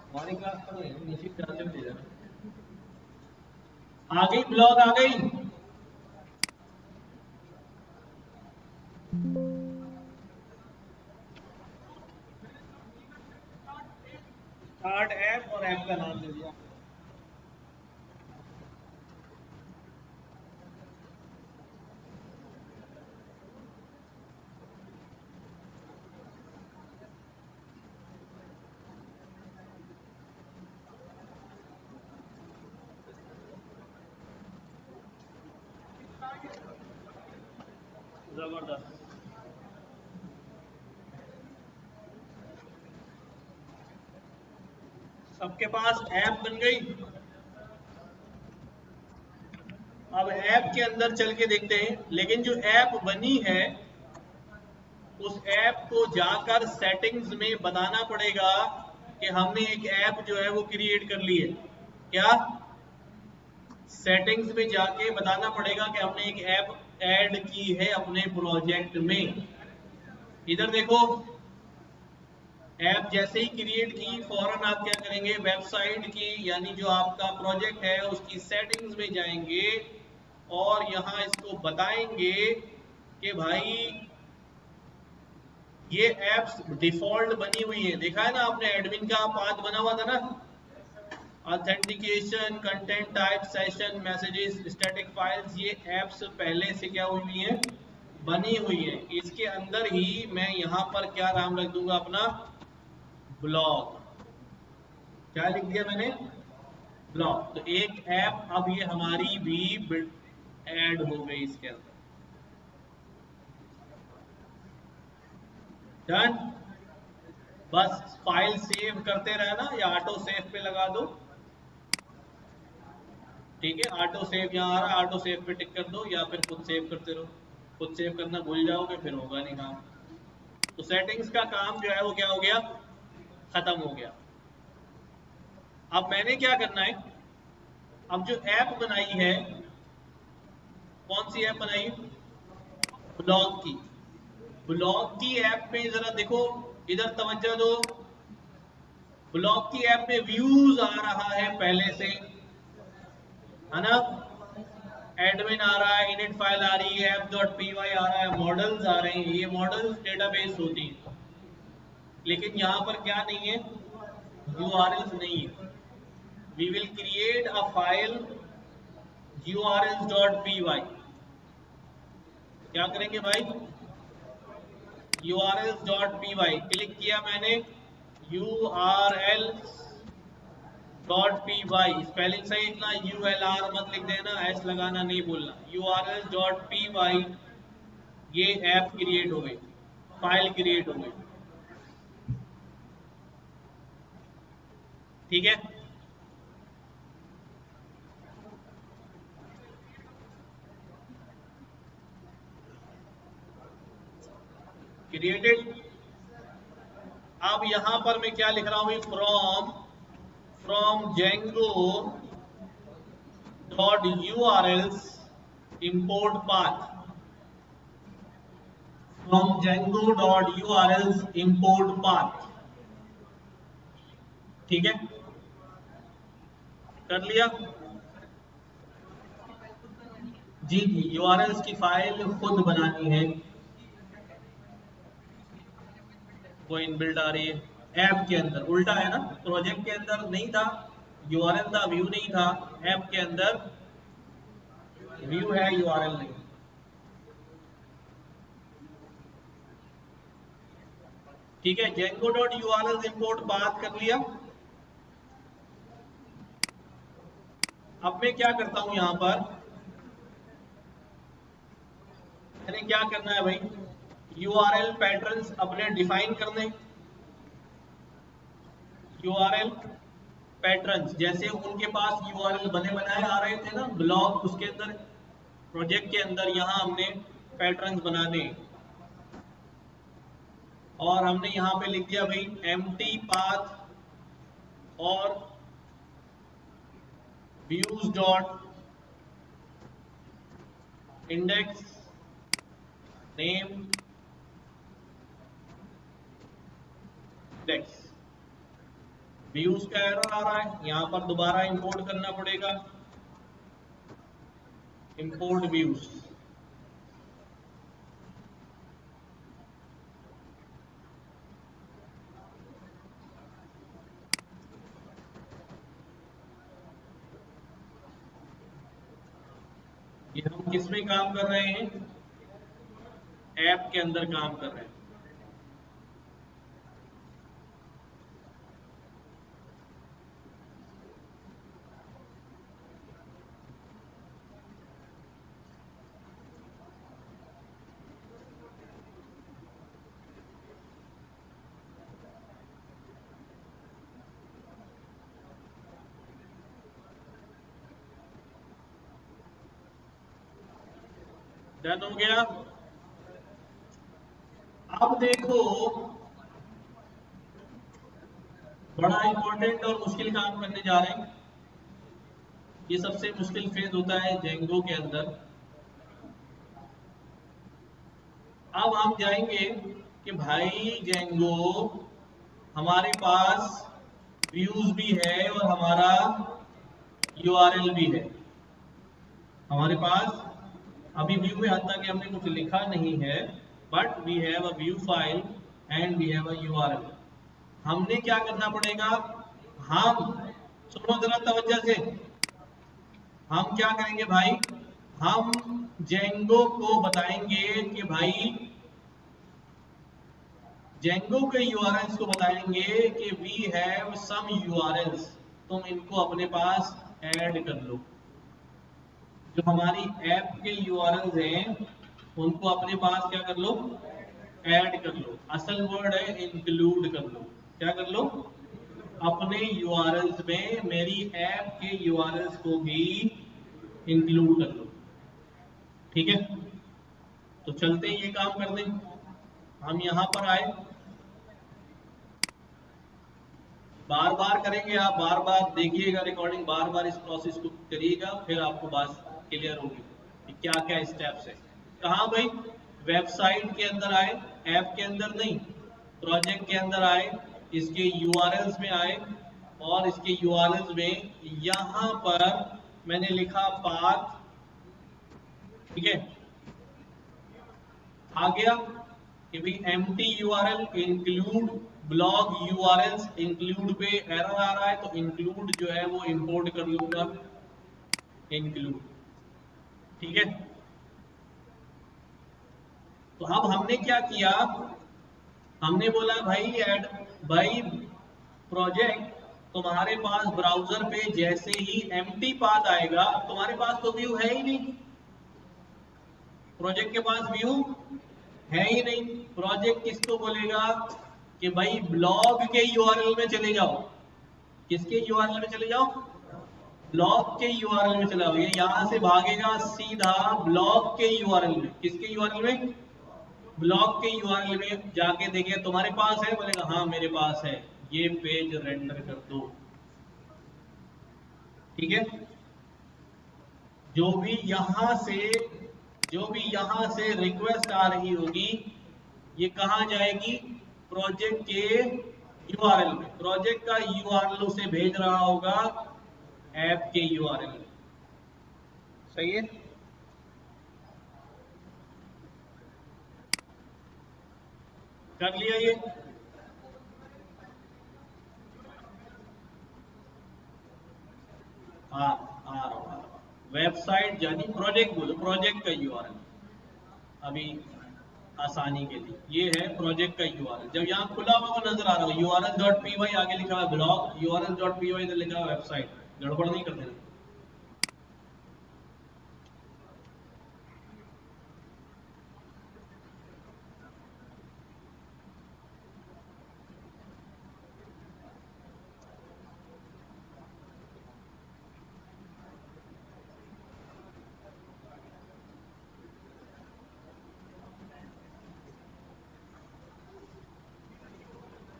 हमारी क्लास पर नीचे जाते हुए दे देना। आ गई, ब्लॉग आ गई। स्टार्ट ऐप और ऐप का नाम दे दिया। जबरदस्त। सबके पास ऐप बन गई। अब ऐप के अंदर चल के देखते हैं, लेकिन जो ऐप बनी है उस ऐप को जाकर सेटिंग्स में बताना पड़ेगा कि हमने एक ऐप जो है वो क्रिएट कर ली है। क्या सेटिंग्स में जाके बताना पड़ेगा कि हमने एक ऐप ऐड की है अपने प्रोजेक्ट में। इधर देखो, ऐप जैसे ही क्रिएट की फौरन आप क्या करेंगे, वेबसाइट की यानी जो आपका प्रोजेक्ट है उसकी सेटिंग्स में जाएंगे और यहां इसको बताएंगे कि भाई ये एप्स डिफॉल्ट बनी हुई है। देखा है ना आपने, एडमिन का पाथ बना हुआ था ना, authentication, content type, session, messages, static files, ये एप्स पहले से क्या हुई है, बनी हुई है। इसके अंदर ही मैं यहाँ पर क्या नाम रख दूंगा अपना, ब्लॉग। क्या लिख दिया मैंने, ब्लॉग। तो एक ऐप अब ये हमारी भी ऐड हो गई इसके अंदर। डन। बस फाइल सेव करते रहना या ऑटो सेव पे लगा दो। ठीक है, ऑटो सेव यहाँ आ रहा है, ऑटो सेव पे टिक कर दो या फिर खुद सेव करते रहो। खुद सेव करना भूल जाओगे फिर होगा नहीं काम। तो सेटिंग्स का काम जो है वो क्या हो गया, खत्म हो गया। अब मैंने क्या करना है, अब जो ऐप बनाई है, कौन सी ऐप बनाई, ब्लॉग की। ब्लॉग की ऐप पे जरा देखो, इधर तवज्जो दो। ब्लॉग की ऐप में व्यूज आ रहा है पहले से, है ना, एडमिन आ रहा है, इनिट फाइल आ रही है, app.py आ रहा है, मॉडल्स आ रहे हैं। ये मॉडल्स डेटाबेस होती है, लेकिन यहां पर क्या नहीं है, URLs नहीं है। We will create a file urls.py। क्या करेंगे भाई, urls.py। क्लिक किया मैंने, urls.py, स्पेलिंग सही लिखना, ULR मत लिख देना, एस लगाना नहीं बोलना, urls.py। ये ऐप क्रिएट हो गई, फाइल क्रिएट हो गई। ठीक है, क्रिएटेड। अब यहां पर मैं क्या लिख रहा हूं, from Django dot URLs import path, from Django dot URLs import path. ठीक है, कर लिया जी जी। URLs की फाइल खुद बनानी है, वो इनबिल्ट आ रही है ऐप के अंदर। उल्टा है ना, प्रोजेक्ट के अंदर नहीं था URL था, व्यू नहीं था, ऐप के अंदर व्यू है, URL नहीं। ठीक है, जेंगो डॉट URLs इंपोर्ट बात कर लिया। अब मैं क्या करता हूं, यहां पर मैंने क्या करना है भाई, URL पैटर्न्स अपने डिफाइन करने। URL पैटर्न्स, जैसे उनके पास URL बने बनाए आ रहे थे ना ब्लॉग, उसके अंदर प्रोजेक्ट के अंदर यहां हमने पैटर्न्स बनाने। और हमने यहां पे लिख दिया भाई एम्प्टी पाथ और views dot index name index. Views का एरर आ रहा है, यहां पर दोबारा इंपोर्ट करना पड़ेगा, इंपोर्ट व्यूज। ये हम किस में काम कर रहे हैं, ऐप के अंदर काम कर रहे हैं। डन हो गया। अब देखो बड़ा इंपॉर्टेंट और मुश्किल काम करने जा रहे हैं। ये सबसे मुश्किल फेज होता है जेंगो के अंदर। अब हम जाएंगे कि भाई जेंगो हमारे पास व्यूज भी है और हमारा यूआरएल भी है। हमारे पास अभी व्यू में आता कि हमने कुछ लिखा नहीं है, but we have a view file and we have a URL. हमने क्या करना पड़ेगा, हम सुनो जरा तवज्जो से, हम क्या करेंगे भाई, हम जेंगो को बताएंगे कि भाई जेंगो के यूआरएल्स को बताएंगे कि वी हैव सम यूआरएल्स, तुम इनको अपने पास ऐड कर लो। जो हमारी ऐप के यूआरएल्स हैं उनको अपने पास क्या कर लो, ऐड कर लो। असल वर्ड है इंक्लूड कर लो। क्या कर लो, अपने यूआरएल्स में मेरी ऐप के यूआरएल्स को भी इंक्लूड कर लो। ठीक है, तो चलते हैं ये काम करने। हम यहां पर आए, बार बार करेंगे, आप बार बार देखिएगा रिकॉर्डिंग, बार बार इस प्रोसेस को करिएगा, फिर आपको बात क्लियर होगी कि क्या क्या स्टेप्स है। कहाँ भाई, वेबसाइट के अंदर आए, ऐप के अंदर नहीं, प्रोजेक्ट के अंदर आए, इसके यूआरएल्स में आए और इसके यूआरएल्स में यहां पर मैंने लिखा पाथ। ठीक है, आ गया कि भाई empty URL include blog URLs, include पे एरर आ रहा है तो इंक्लूड जो है वो इंपोर्ट कर लूंगा, इंक्लूड। ठीक है, तो अब हमने क्या किया, हमने बोला भाई ऐड, भाई प्रोजेक्ट तुम्हारे पास ब्राउजर पे जैसे ही एम्प्टी पाथ आएगा, तुम्हारे पास तो व्यू है ही नहीं, प्रोजेक्ट के पास व्यू है ही नहीं। प्रोजेक्ट किसको बोलेगा कि भाई ब्लॉग के यूआरएल में चले जाओ। किसके यूआरएल में चले जाओ, ब्लॉग के यूआरएल में चले जाओ। ये यहां से भागेगा सीधा ब्लॉग के यूआरएल में। किसके यूआरएल में, ब्लॉग के यूआरएल में जाके देखे तुम्हारे पास है, बोलेगा हाँ मेरे पास है, ये पेज रेंडर कर दो। ठीक है, जो भी यहां से जो भी यहां से रिक्वेस्ट आ रही होगी ये कहां जाएगी, प्रोजेक्ट के यूआरएल में। प्रोजेक्ट का यूआरएल उसे भेज रहा होगा ऐप के यूआरएल में। सही है, कर लिया ये। हाँ आ रहा हूँ। वेबसाइट यानी प्रोजेक्ट बोलो, प्रोजेक्ट का यूआरएल अभी आसानी के लिए ये है प्रोजेक्ट का यूआरएल। जब यहाँ खुला हुआ वो नजर आ रहा है url.py, आगे लिखा है ब्लॉग, url.py इधर लिखा है वेबसाइट, गड़बड़ नहीं कर देना।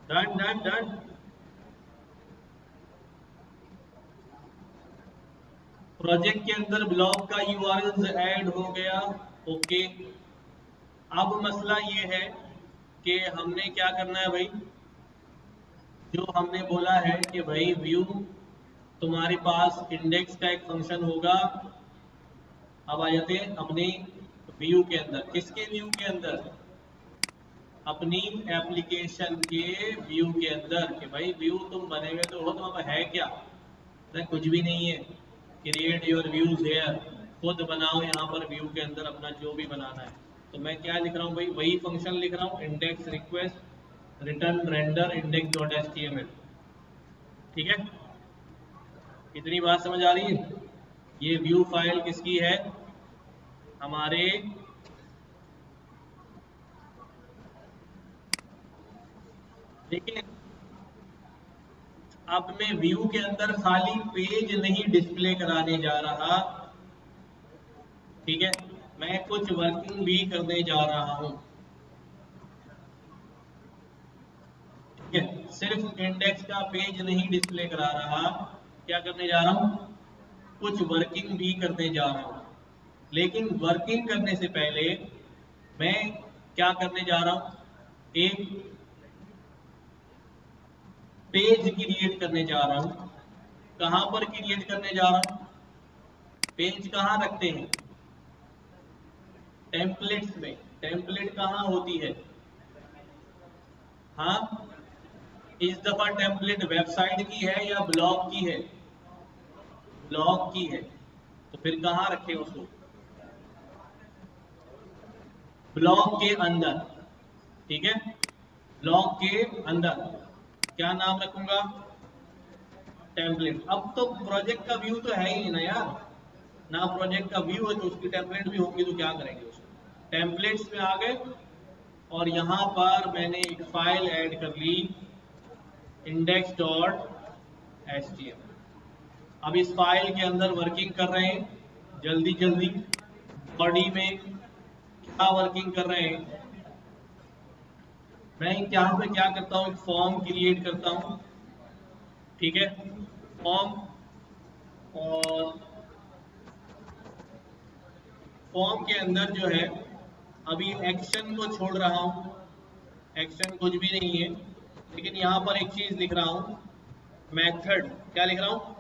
डन डन डन, प्रोजेक्ट के अंदर ब्लॉग का यूआरएल ऐड हो गया। ओके, अब मसला ये है कि हमने क्या करना है भाई, जो हमने बोला है कि भाई व्यू तुम्हारे पास इंडेक्स का एक फंक्शन होगा। अब आ जाते हैं अपने व्यू के अंदर। किसके व्यू के अंदर, अपनी एप्लीकेशन के व्यू के अंदर। कि भाई व्यू तुम बने हुए तो हो, तो अब है क्या, तो कुछ भी नहीं है। क्रिएट योर व्यूज हेयर, खुद बनाओ यहाँ पर व्यू के अंदर अपना जो भी बनाना है। तो मैं क्या लिख रहा हूँ भाई, वही फंक्शन लिख रहा हूँ, index request return render index dot HTML. ठीक है, इतनी बात समझ आ रही है। ये व्यू फाइल किसकी है, हमारे देखिए अब मैं व्यू के अंदर खाली पेज नहीं डिस्प्ले कराने जा रहा। ठीक है, मैं कुछ वर्किंग भी करने जा रहा हूं। ठीक है, सिर्फ इंडेक्स का पेज नहीं डिस्प्ले करा रहा, क्या करने जा रहा हूं, कुछ वर्किंग भी करने जा रहा हूं। लेकिन वर्किंग करने से पहले मैं क्या करने जा रहा हूं, एक पेज क्रिएट करने जा रहा हूं। कहां पर क्रिएट करने जा रहा हूं, पेज कहां रखते हैं, टेम्पलेट्स में। टेम्पलेट कहां होती है, हाँ, इस दफा टेम्पलेट वेबसाइट की है या ब्लॉग की है, ब्लॉग की है। तो फिर कहां रखें उसको, ब्लॉग के अंदर। ठीक है, ब्लॉग के अंदर क्या नाम रखूंगा, टेम्पलेट। अब तो प्रोजेक्ट का व्यू तो है ही ना यार, ना प्रोजेक्ट का व्यू है तो उसकी टेम्पलेट भी होगी, तो क्या करेंगे उसको। टेम्पलेट्स में आ गए और यहां पर मैंने एक फाइल ऐड कर ली, index.html। अब इस फाइल के अंदर वर्किंग कर रहे हैं जल्दी जल्दी। बॉडी में क्या वर्किंग कर रहे हैं, मैं यहाँ पे क्या करता हूँ, एक फॉर्म क्रिएट करता हूँ। ठीक है, फॉर्म, और फॉर्म के अंदर जो है अभी एक्शन को छोड़ रहा हूँ, एक्शन कुछ भी नहीं है। लेकिन यहाँ पर एक चीज लिख रहा हूँ, मेथड। क्या लिख रहा हूँ,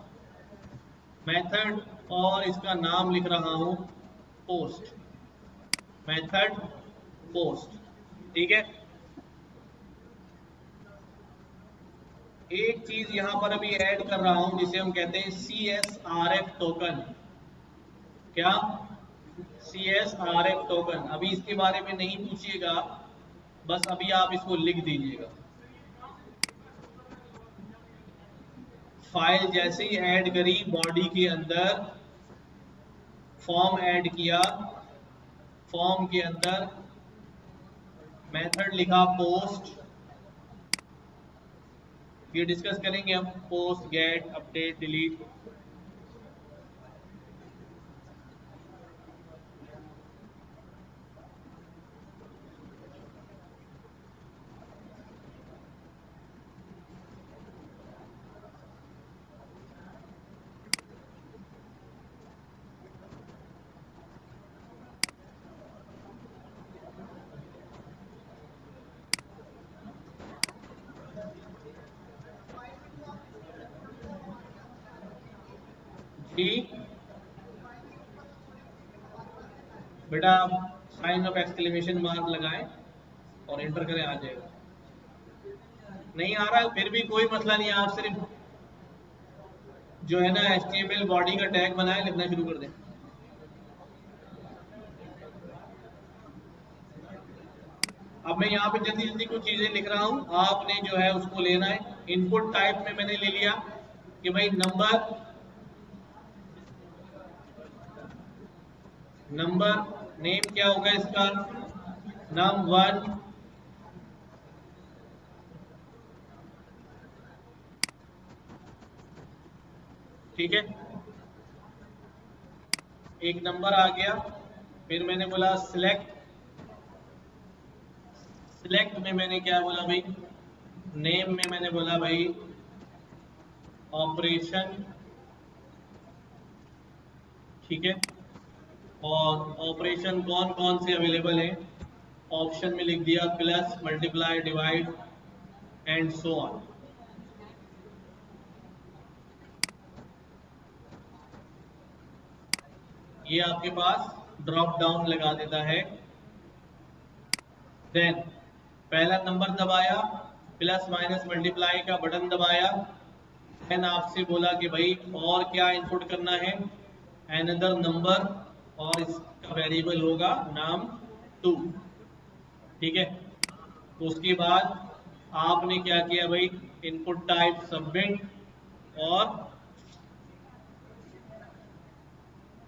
मेथड, और इसका नाम लिख रहा हूँ पोस्ट, मेथड पोस्ट। ठीक है, एक चीज यहां पर अभी ऐड कर रहा हूं जिसे हम कहते हैं CSRF टोकन। क्या, CSRF टोकन। अभी इसके बारे में नहीं पूछिएगा, बस अभी आप इसको लिख दीजिएगा। फाइल जैसे ही ऐड करी बॉडी के अंदर, फॉर्म ऐड किया, फॉर्म के अंदर मेथड लिखा पोस्ट। ये डिस्कस करेंगे हम, पोस्ट, गेट, अपडेट, डिलीट। जी बेटा, आप साइन ऑफ एक्सक्लेमेशन मार्क लगाएं और एंटर करें, आ जाएगा। नहीं आ रहा है फिर भी कोई मसला नहीं है, आप सिर्फ जो है ना HTML बॉडी का टैग बनाए, लिखना शुरू कर दें। अब मैं यहाँ पे जल्दी जल्दी कुछ चीजें लिख रहा हूँ, आपने जो है उसको लेना है। इनपुट टाइप में मैंने ले लिया कि भाई नंबर, नंबर, नेम क्या होगा इसका, num1। ठीक है, एक नंबर आ गया। फिर मैंने बोला सिलेक्ट, सिलेक्ट में मैंने क्या बोला भाई, नेम में मैंने बोला भाई ऑपरेशन। ठीक है, और ऑपरेशन कौन कौन से अवेलेबल है, ऑप्शन में लिख दिया plus, multiply, divide and so on. ये आपके पास ड्रॉप डाउन लगा देता है। देन पहला नंबर दबाया, प्लस माइनस मल्टीप्लाई का बटन दबाया। देन आपसे बोला कि भाई और क्या इनपुट करना है, अनदर नंबर, और इसका वेरिएबल होगा नाम 2। ठीक है, उसके बाद आपने क्या किया भाई, इनपुट टाइप सबमिट, और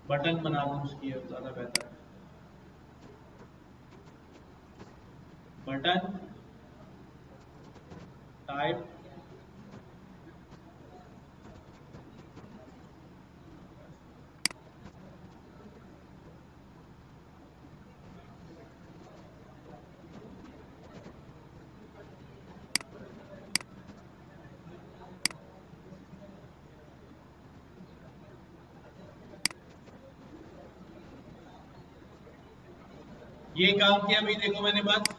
बटन बना दूं उसकी, ज्यादा बेहतर है, बटन टाइप। ये काम किया भाई, देखो मैंने बस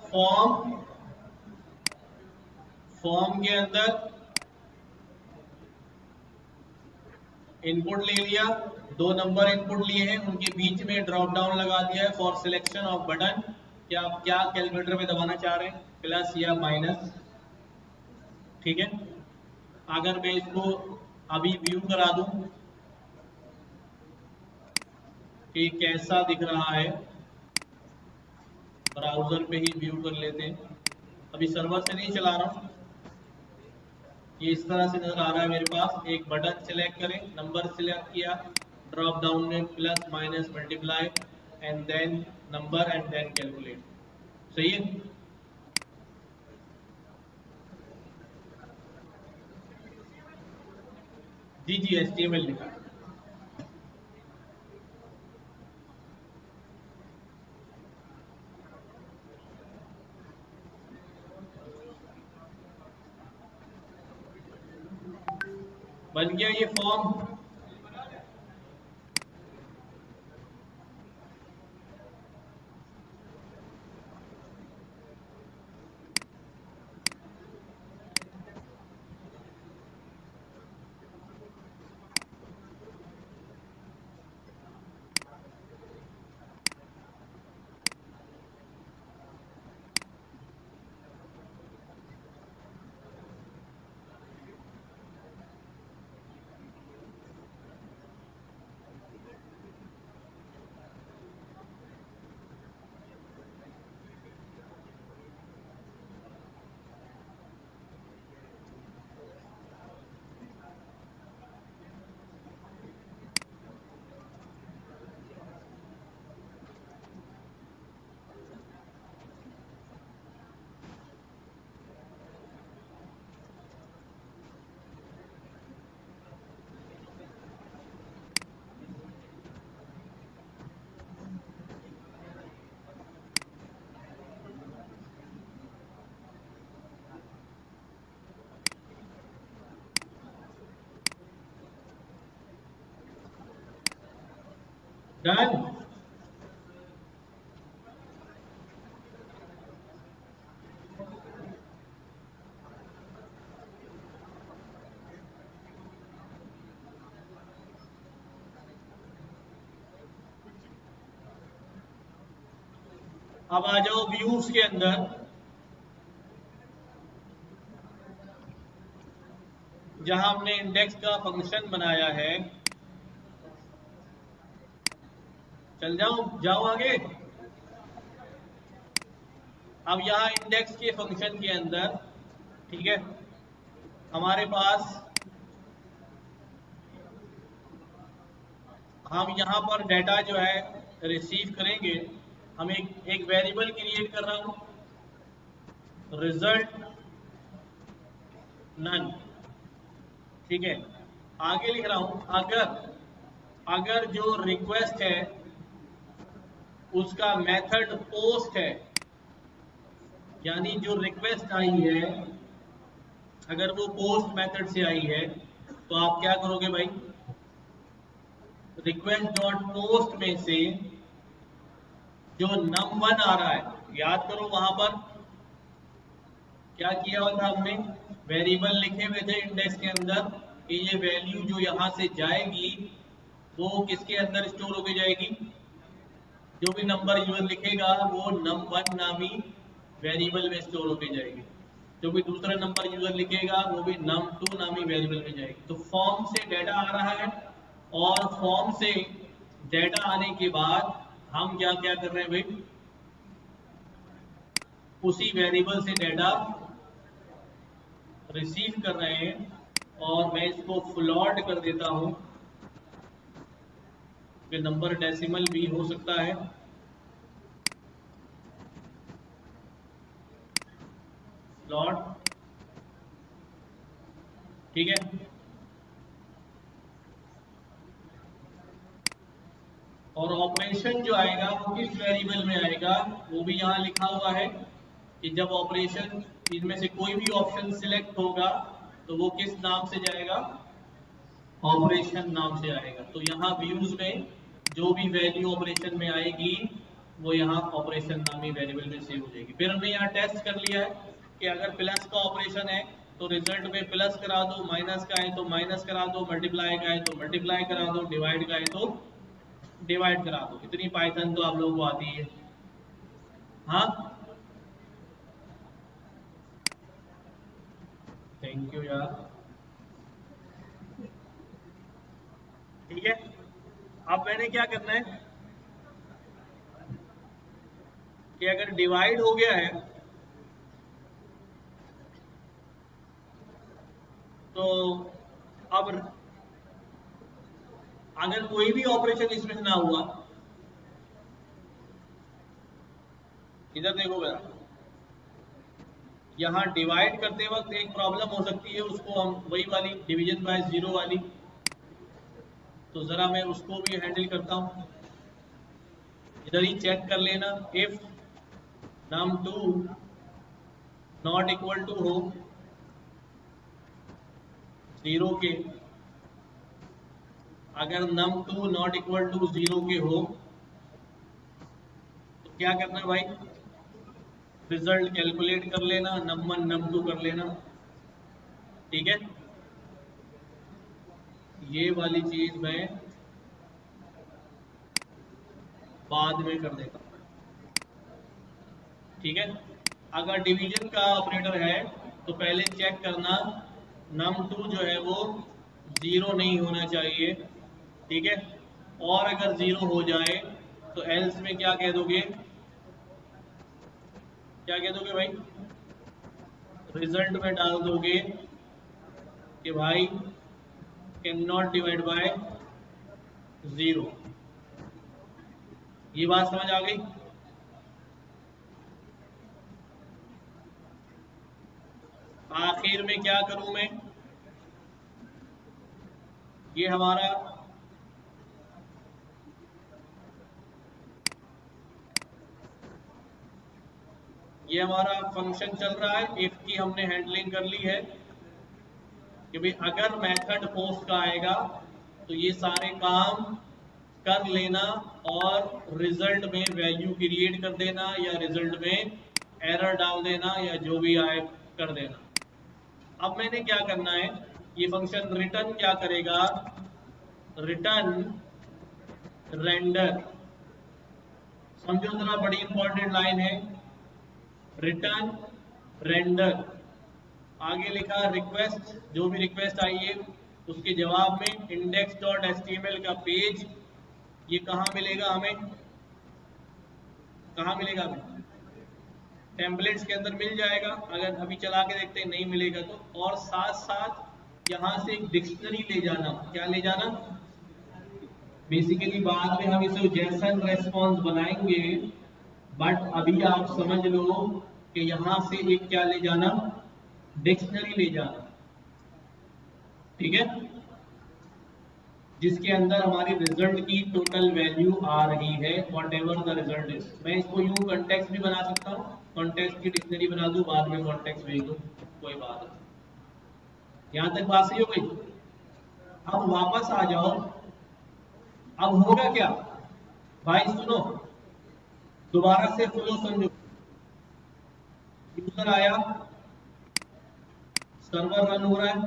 फॉर्म के अंदर इनपुट ले लिया, 2 नंबर इनपुट लिए हैं, उनके बीच में ड्रॉप डाउन लगा दिया है फॉर सिलेक्शन ऑफ बटन कि आप क्या कैलकुलेटर में दबाना चाह रहे हैं, प्लस या माइनस। ठीक है, अगर मैं इसको अभी व्यू करा दूं कि कैसा दिख रहा है, ब्राउजर पे ही व्यू कर लेते हैं, अभी सर्वर से नहीं चला रहा हूं। ये इस तरह से नजर आ रहा है मेरे पास। एक बटन सिलेक्ट करें, नंबर सिलेक्ट किया, ड्रॉप डाउन में plus minus multiply and then number and then calculate. सही है। जी जी, HTML लिखा है। बन गया ये फॉर्म। डन। अब आ जाओ व्यूज के अंदर, जहां हमने इंडेक्स का फंक्शन बनाया है। चल जाओ आगे। अब यहाँ इंडेक्स के फंक्शन के अंदर, ठीक है, हमारे पास हम यहाँ पर डेटा जो है रिसीव करेंगे। हम एक वेरिएबल क्रिएट कर रहा हूँ, रिजल्ट नन। ठीक है, आगे लिख रहा हूं अगर जो रिक्वेस्ट है उसका मेथड पोस्ट है, यानी जो रिक्वेस्ट आई है अगर वो पोस्ट मेथड से आई है तो आप क्या करोगे भाई, रिक्वेस्ट डॉट पोस्ट में से जो num1 आ रहा है, याद करो वहां पर क्या किया हुआ था हमने, वेरिएबल लिखे हुए थे इंडेक्स के अंदर कि ये वैल्यू जो यहां से जाएगी वो किसके अंदर स्टोर होके जाएगी, जो भी नंबर यूजर लिखेगा वो num1 नामी वेरिएबल में स्टोर होके जाएगी, जो भी दूसरा नंबर यूजर लिखेगा वो भी num2 नामी वेरिएबल में जाएगी। तो फॉर्म से डेटा आ रहा है और फॉर्म से डेटा आने के बाद हम क्या क्या कर रहे हैं भाई, उसी वेरिएबल से डेटा रिसीव कर रहे हैं। और मैं इसको फ्लॉट कर देता हूं कि नंबर डेसिमल भी हो सकता है। फ्लॉट, ठीक है। और ऑपरेशन जो आएगा वो किस वेरिएबल में आएगा वो भी यहाँ लिखा हुआ है कि जब ऑपरेशन इनमें से कोई भी ऑप्शन सिलेक्ट होगा तो वो किस नाम से जाएगा, ऑपरेशन नाम से आएगा। तो यहाँ व्यूज में जो भी वैल्यू ऑपरेशन में आएगी वो यहाँ ऑपरेशन नामी वेरिएबल में सेव हो जाएगी। फिर हमने यहाँ टेस्ट कर लिया है कि अगर प्लस का ऑपरेशन है तो रिजल्ट में प्लस करा दो, माइनस का है तो माइनस करा दो, मल्टीप्लाई का है तो मल्टीप्लाई करा दो, डिवाइड का है तो डिवाइड करा दो। इतनी पाइथन तो आप लोगों को आती है। हाँ, थैंक यू यार। ठीक है, अब मैंने क्या करना है कि अगर डिवाइड हो गया है तो अब अगर कोई भी ऑपरेशन इसमें ना हुआ, इधर देखो जरा, यहाँ डिवाइड करते वक्त एक प्रॉब्लम हो सकती है, उसको हम वही वाली डिवीजन बाय जीरो वाली, तो जरा मैं उसको भी हैंडल करता हूँ। इधर ही चेक कर लेना, if num2 not equal to हो जीरो के, अगर num2 not equal to zero के हो तो क्या करना है भाई, रिजल्ट कैलकुलेट कर लेना, num1 num2 कर लेना। ठीक है, ये वाली चीज मैं बाद में कर देता हूँ। ठीक है, अगर डिवीजन का ऑपरेटर है तो पहले चेक करना num2 जो है वो जीरो नहीं होना चाहिए। ठीक है, और अगर जीरो हो जाए तो एल्स में क्या कह दोगे, क्या कह दोगे भाई, रिजल्ट में डाल दोगे कि भाई can not divide by zero. ये बात समझ आ गई। आखिर में क्या करूं मैं, ये हमारा फंक्शन चल रहा है, इफ की हमने हैंडलिंग कर ली है कि भाई अगर मेथड पोस्ट का आएगा तो ये सारे काम कर लेना और रिजल्ट में वैल्यू क्रिएट कर देना या रिजल्ट में एरर डाल देना या जो भी आए कर देना। अब मैंने क्या करना है, ये फंक्शन रिटर्न क्या करेगा, रिटर्न रेंडर। समझो जरा, बड़ी इंपॉर्टेंट लाइन है, रिटर्न रेंडर। आगे लिखा रिक्वेस्ट, जो भी रिक्वेस्ट आई है उसके जवाब में index.html का पेज, ये कहाँ मिलेगा हमें, कहाँ मिलेगा हमें, टेम्पलेट्स के अंदर मिल जाएगा। अगर अभी चला के देखते हैं नहीं मिलेगा तो, और साथ साथ यहाँ से एक डिक्शनरी ले जाना। क्या ले जाना, बेसिकली बाद में हम इसे जेसन रेस्पॉन्स बनाएंगे, बट अभी आप समझ लो कि यहाँ से एक क्या ले जाना, डिक्शनरी ले जाना। ठीक है, जिसके अंदर हमारी रिजल्ट की टोटल वैल्यू आ रही है, what ever the result is. मैं इसको यूं कॉन्टेक्स्ट भी बना सकता हूँ, कॉन्टेक्स्ट की डिक्शनरी बना दूं, बाद में कॉन्टेक्स्ट भेज दूं, कोई बात नहीं। यहां तक बात सही हो गई। अब वापस आ जाओ, अब होगा क्या भाई, सुनो दोबारा से फ्लो समझो। यूजर आया, सर्वर रन हो रहा है,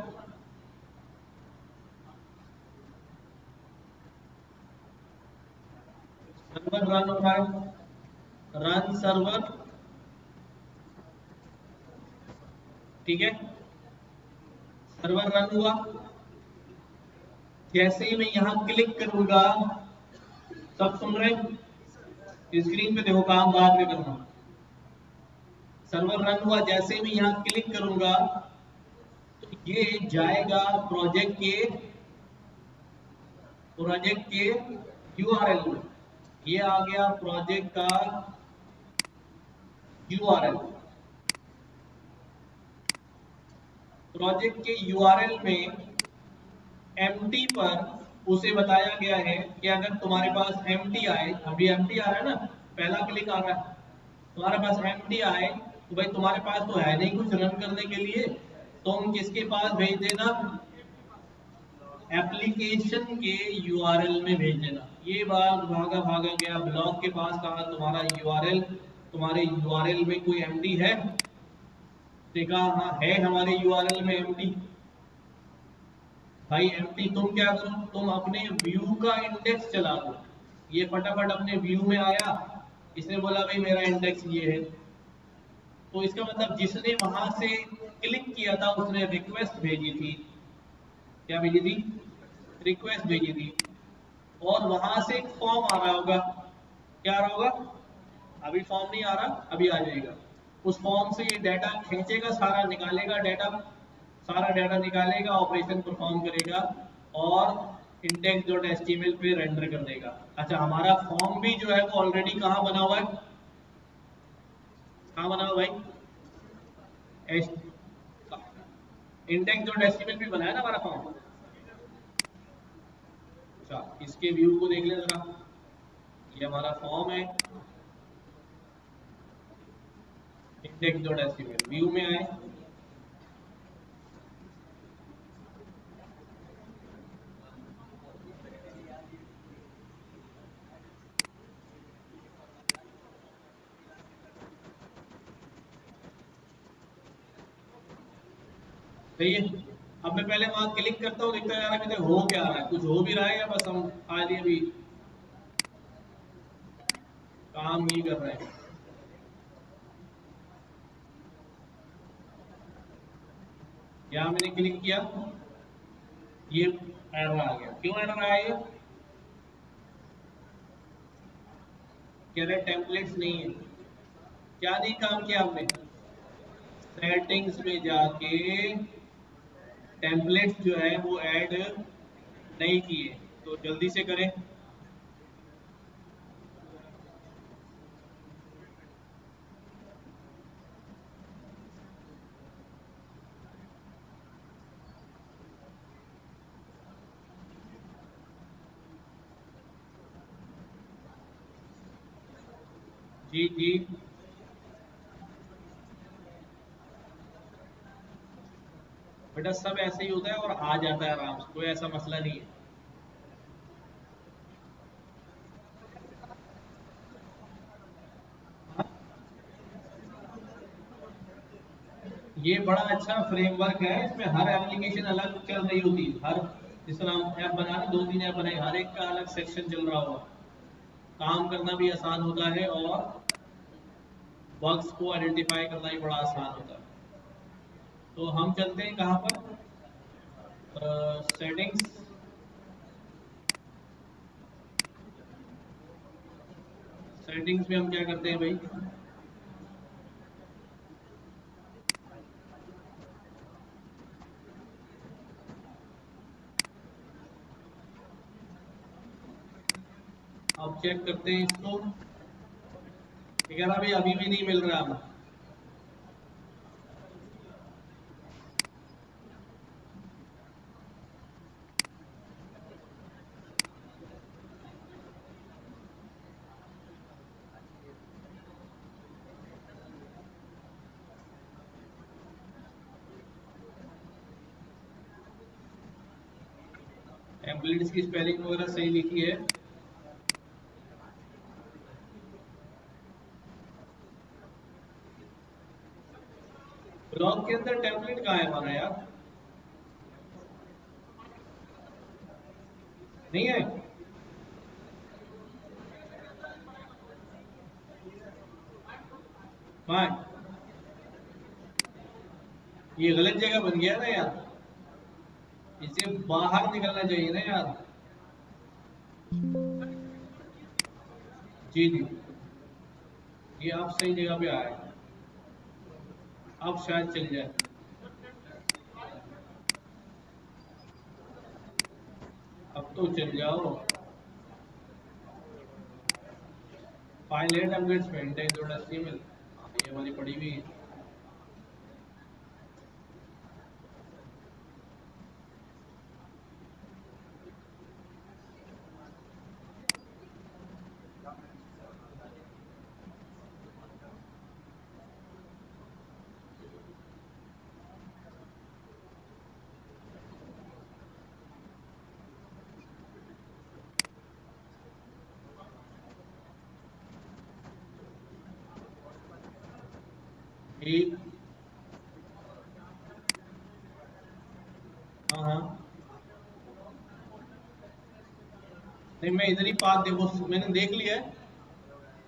सर्वर रन हो रहा है, रन सर्वर। ठीक है, सर्वर रन हुआ, जैसे ही मैं यहां क्लिक करूंगा, सब सुन रहे हैं, स्क्रीन पे देखो, काम बाद में करना। सर्वर रन हुआ, जैसे ही मैं यहां क्लिक करूंगा तो ये जाएगा प्रोजेक्ट के यूआरएल में। ये आ गया प्रोजेक्ट का यूआरएल। प्रोजेक्ट के यूआरएल में एम्प्टी पर उसे बताया गया है कि अगर तुम्हारे पास एम्प्टी आए, अभी एम्प्टी आ रहा है ना, पहला क्लिक आ रहा है, तुम्हारे पास एम्प्टी आए तो भाई तुम्हारे पास तो है नहीं कुछ रन करने के लिए, तुम किसके पास भेज देना, एप्लीकेशन के यूआरएल में भेज देना। ये बात भागा भागा गया ब्लॉक के पास, कहा तुम्हारा यूआरएल, तुम्हारे यूआरएल में कोई एमडी है? देखा हाँ है हमारे यूआरएल में एमडी। भाई एमडी तुम क्या करो, तुम अपने व्यू का इंडेक्स चला दो। ये फटाफट अपने व्यू में आया, इसने बोला भाई मेरा इंडेक्स ये है। तो इसका मतलब जिसने वहां से क्लिक किया था उसने रिक्वेस्ट भेजी थी। क्या भेजी थी? रिक्वेस्ट भेजी थी। और वहां से एक फॉर्म आ रहा होगा। क्या आ रहा होगा? अभी फॉर्म नहीं आ रहा, अभी आ जाएगा। उस फॉर्म से ये डाटा खींचेगा, सारा निकालेगा डाटा, सारा डाटा निकालेगा, ऑपरेशन परफॉर्म करेगा और index.html पे रेंडर कर देगा। अच्छा, हमारा फॉर्म भी जो है वो ऑलरेडी कहाँ बना हुआ है? कहाँ बना हुआ भाई? index.html पे बना है ना हमारा फॉर्म। अच्छा, इसके व्यू को देख ले जरा। ये हमारा फॉर्म है, index.html व्यू में आए। सही है। अब मैं पहले वहां क्लिक करता हूँ, देखता यार अभी तक हो क्या रहा है, कुछ हो भी रहा है या बस हम खाली अभी काम ही कर रहे हैं। यहाँ मैंने क्लिक किया, ये एरर आ गया। क्यों एरर आया ये? कह रहे टेम्पलेट्स नहीं है। क्या नहीं काम किया हमने? सेटिंग्स में जाके टेम्पलेट्स जो है वो ऐड नहीं किए, तो जल्दी से करें। जी जी, बेटा सब ऐसे ही होता है और आ जाता है आराम से, कोई ऐसा मसला नहीं है। ये बड़ा अच्छा फ्रेमवर्क है, इसमें हर एप्लीकेशन अलग चल रही होती है। हर जिस तरह हम ऐप बना रहे, 2-3 ऐप बनाए, हर एक का अलग सेक्शन चल रहा होगा। काम करना भी आसान होता है और बग्स को आइडेंटिफाई करना भी बड़ा आसान होता है। तो हम चलते हैं कहाँ पर? सेटिंग्स। सेटिंग्स में हम क्या करते हैं भाई? अब चेक करते हैं इसको। ठीक है ना भाई, अभी भी नहीं मिल रहा हमें। टेम्पलेट्स की स्पेलिंग वगैरह सही लिखी है? ब्लॉग के अंदर टेम्पलेट कहाँ है हमारा यार? नहीं है? कहाँ है? ये गलत जगह बन गया ना यार, इसे बाहर निकलना चाहिए ना यार। जी जी, ये आप सही जगह पे आए। अब शायद चल जाए। अब तो चल जाओ। फाइल है टेम्पलेट्स में, index.html, ये वाली पड़ी हुई है। एक, हाँ हाँ, नहीं मैं इधर ही पाथ देखो, मैंने देख लिया है।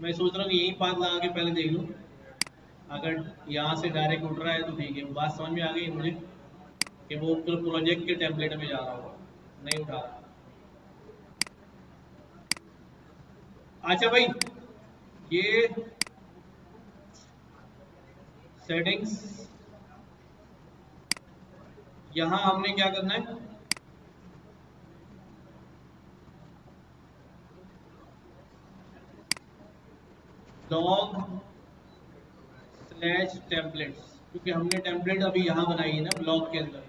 मैं सोच रहा हूँ कि यही पाथ लगा के पहले देख लूँ, अगर यहाँ से डायरेक्ट उठ रहा है तो ठीक है। बात समझ में आ गई मुझे कि वो प्रोजेक्ट के टेम्पलेट में जा रहा होगा, नहीं उठा रहा। अच्छा भाई, ये सेटिंग्स यहाँ हमने क्या करना है, लॉग स्लैश टेम्पलेट्स, क्योंकि हमने टेम्पलेट अभी यहाँ बनाई है ना ब्लॉग के अंदर।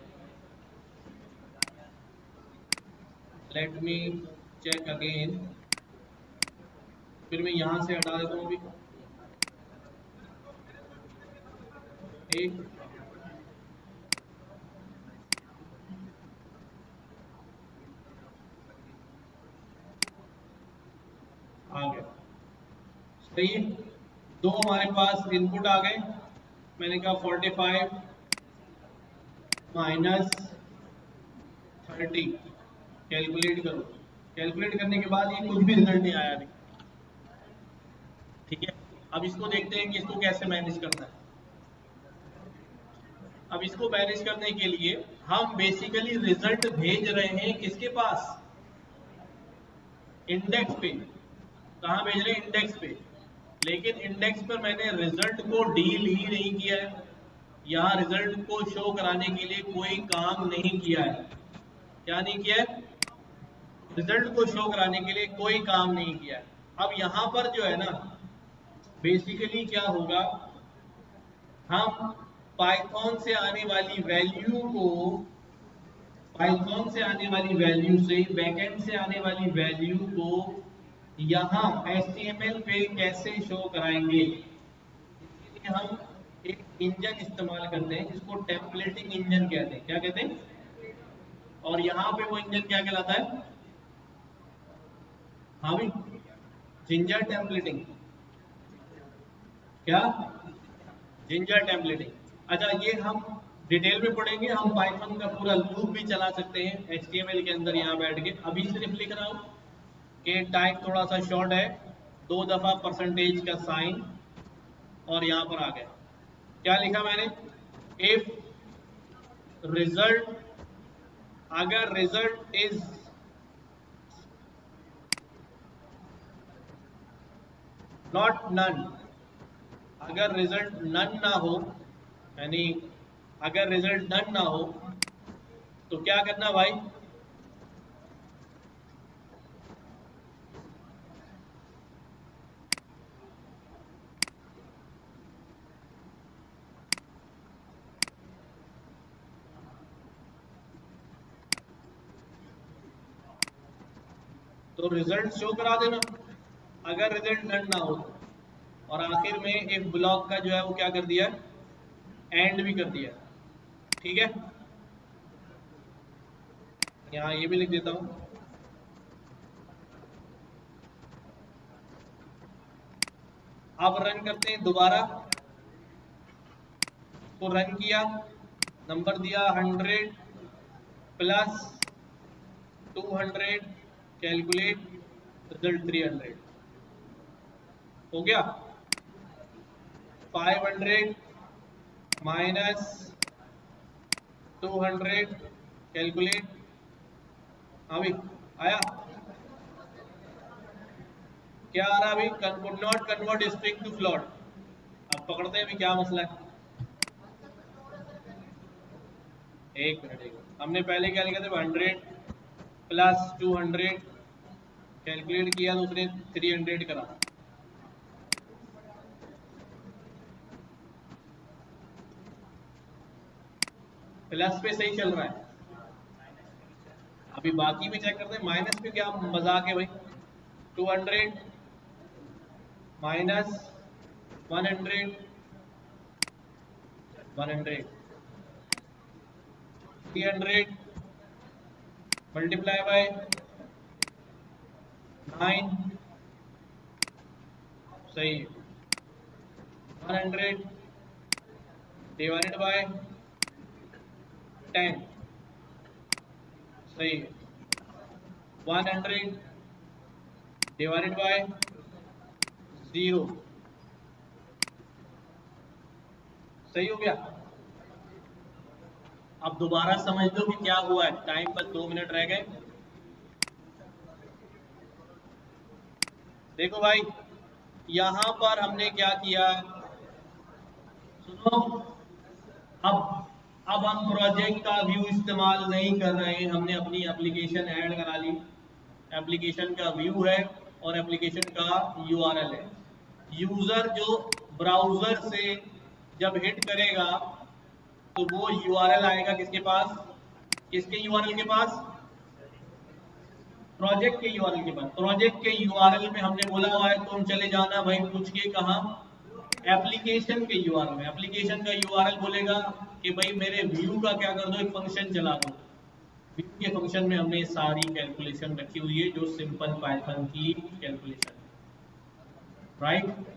लेट मी चेक अगेन, फिर मैं यहाँ से हटा देता हूँ अभी एक, आ गया, सही है। दो हमारे पास इनपुट आ गए, मैंने कहा 45 माइनस 30, कैलकुलेट करो। कैलकुलेट करने के बाद ये कुछ भी रिजल्ट नहीं आया अभी, ठीक है। अब इसको देखते हैं कि इसको कैसे मैनेज करना है। अब इसको मैनेज करने के लिए हम बेसिकली रिजल्ट भेज रहे हैं किसके पास, इंडेक्स पे। कहाँ भेज रहे हैं, इंडेक्स पे। लेकिन इंडेक्स पर मैंने रिजल्ट को डील ही नहीं किया है, यहाँ रिजल्ट को शो कराने के लिए कोई काम नहीं किया है। क्या नहीं किया है, रिजल्ट को शो कराने के लिए कोई काम नहीं किया है। अब यहाँ पर जो है ना, बेसिकली क्या होगा, हम पाइथन से आने वाली वैल्यू को, पाइथन से आने वाली वैल्यू से, बैकएंड से आने वाली वैल्यू को यहाँ HTML पे कैसे शो कराएंगे, इसके लिए हम एक इंजन इस्तेमाल करते हैं जिसको टेम्पलेटिंग इंजन कहते हैं। क्या कहते हैं, और यहाँ पे वो इंजन क्या कहलाता है, हाँ भी, जिंजर टेम्पलेटिंग। क्या, जिंजर टेम्पलेटिंग। अच्छा, ये हम डिटेल में पढ़ेंगे, हम पाइथन का पूरा लूप भी चला सकते हैं HTML के अंदर यहाँ बैठ के। अभी सिर्फ लिख रहा हूँ कि टाइप थोड़ा सा शॉर्ट है, 2 दफा परसेंटेज का साइन, और यहाँ पर आ गया। क्या लिखा मैंने, इफ रिजल्ट, अगर रिजल्ट इज नॉट नन, अगर रिजल्ट नन ना हो, यानी अगर रिजल्ट नन ना हो तो क्या करना भाई, तो रिजल्ट शो करा देना अगर रिजल्ट नन ना हो तो। और आखिर में एक ब्लॉक का जो है वो क्या कर दिया, एंड भी कर दिया, ठीक है। यहाँ ये भी लिख देता हूँ, अब रन करते हैं दोबारा। तो रन किया, नंबर दिया 100 प्लस 200, कैलकुलेट, रिजल्ट 300 हो गया। 500 माइनस 200, कैलकुलेट, हाँ भाई आया। क्या आ रहा अभी, could not convert string to float. अब पकड़ते हैं अभी क्या मसला है, एक मिनट एक मिनट। हमने पहले क्या लिखा था, 100 प्लस 200, कैलकुलेट किया तो उसने 300 करा। प्लस पे सही चल रहा है, अभी बाकी भी चेक करते हैं। माइनस पे क्या मजाक है भाई, 200 माइनस 100, 100, 300 मल्टीप्लाई बाय 9, सही है, 100 डिवाइडेड बाय 10, सही। 100 डिवाइडेड बाय 0, सही हो गया। अब दोबारा समझ लो कि क्या हुआ है। टाइम पर 2 मिनट रह गए। देखो भाई, यहां पर हमने क्या किया, सुनो। अब हम प्रोजेक्ट का व्यू इस्तेमाल नहीं कर रहे हैं, हमने अपनी एप्लीकेशन ऐड करा ली। एप्लीकेशन का व्यू है और एप्लीकेशन का यूआरएल है। यूजर जो ब्राउजर से जब हिट करेगा तो वो यूआरएल आएगा किसके पास, किसके यूआरएल के पास, प्रोजेक्ट के यूआरएल के पास। प्रोजेक्ट के यूआरएल में हमने बोला हुआ है तुम चले जाना भाई पूछ के कहा, एप्लीकेशन के यूआरएल में। एप्लीकेशन का यूआरएल बोलेगा कि भाई मेरे व्यू का क्या कर दो, एक फंक्शन चला दो। व्यू के फंक्शन में हमने सारी कैलकुलेशन रखी हुई है, जो सिंपल पाइथन की कैलकुलेशन है, राइट।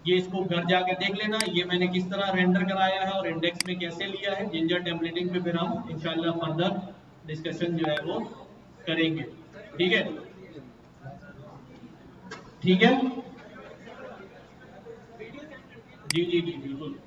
ये इसको घर जाके देख लेना, ये मैंने किस तरह रेंडर कराया है और इंडेक्स में कैसे लिया है। जिंजर टेम्पलेटिंग पे फिर हम इंशाल्लाह फर्दर डिस्कशन जो है वो करेंगे, ठीक है। ठीक है, जी जी जी बिल्कुल।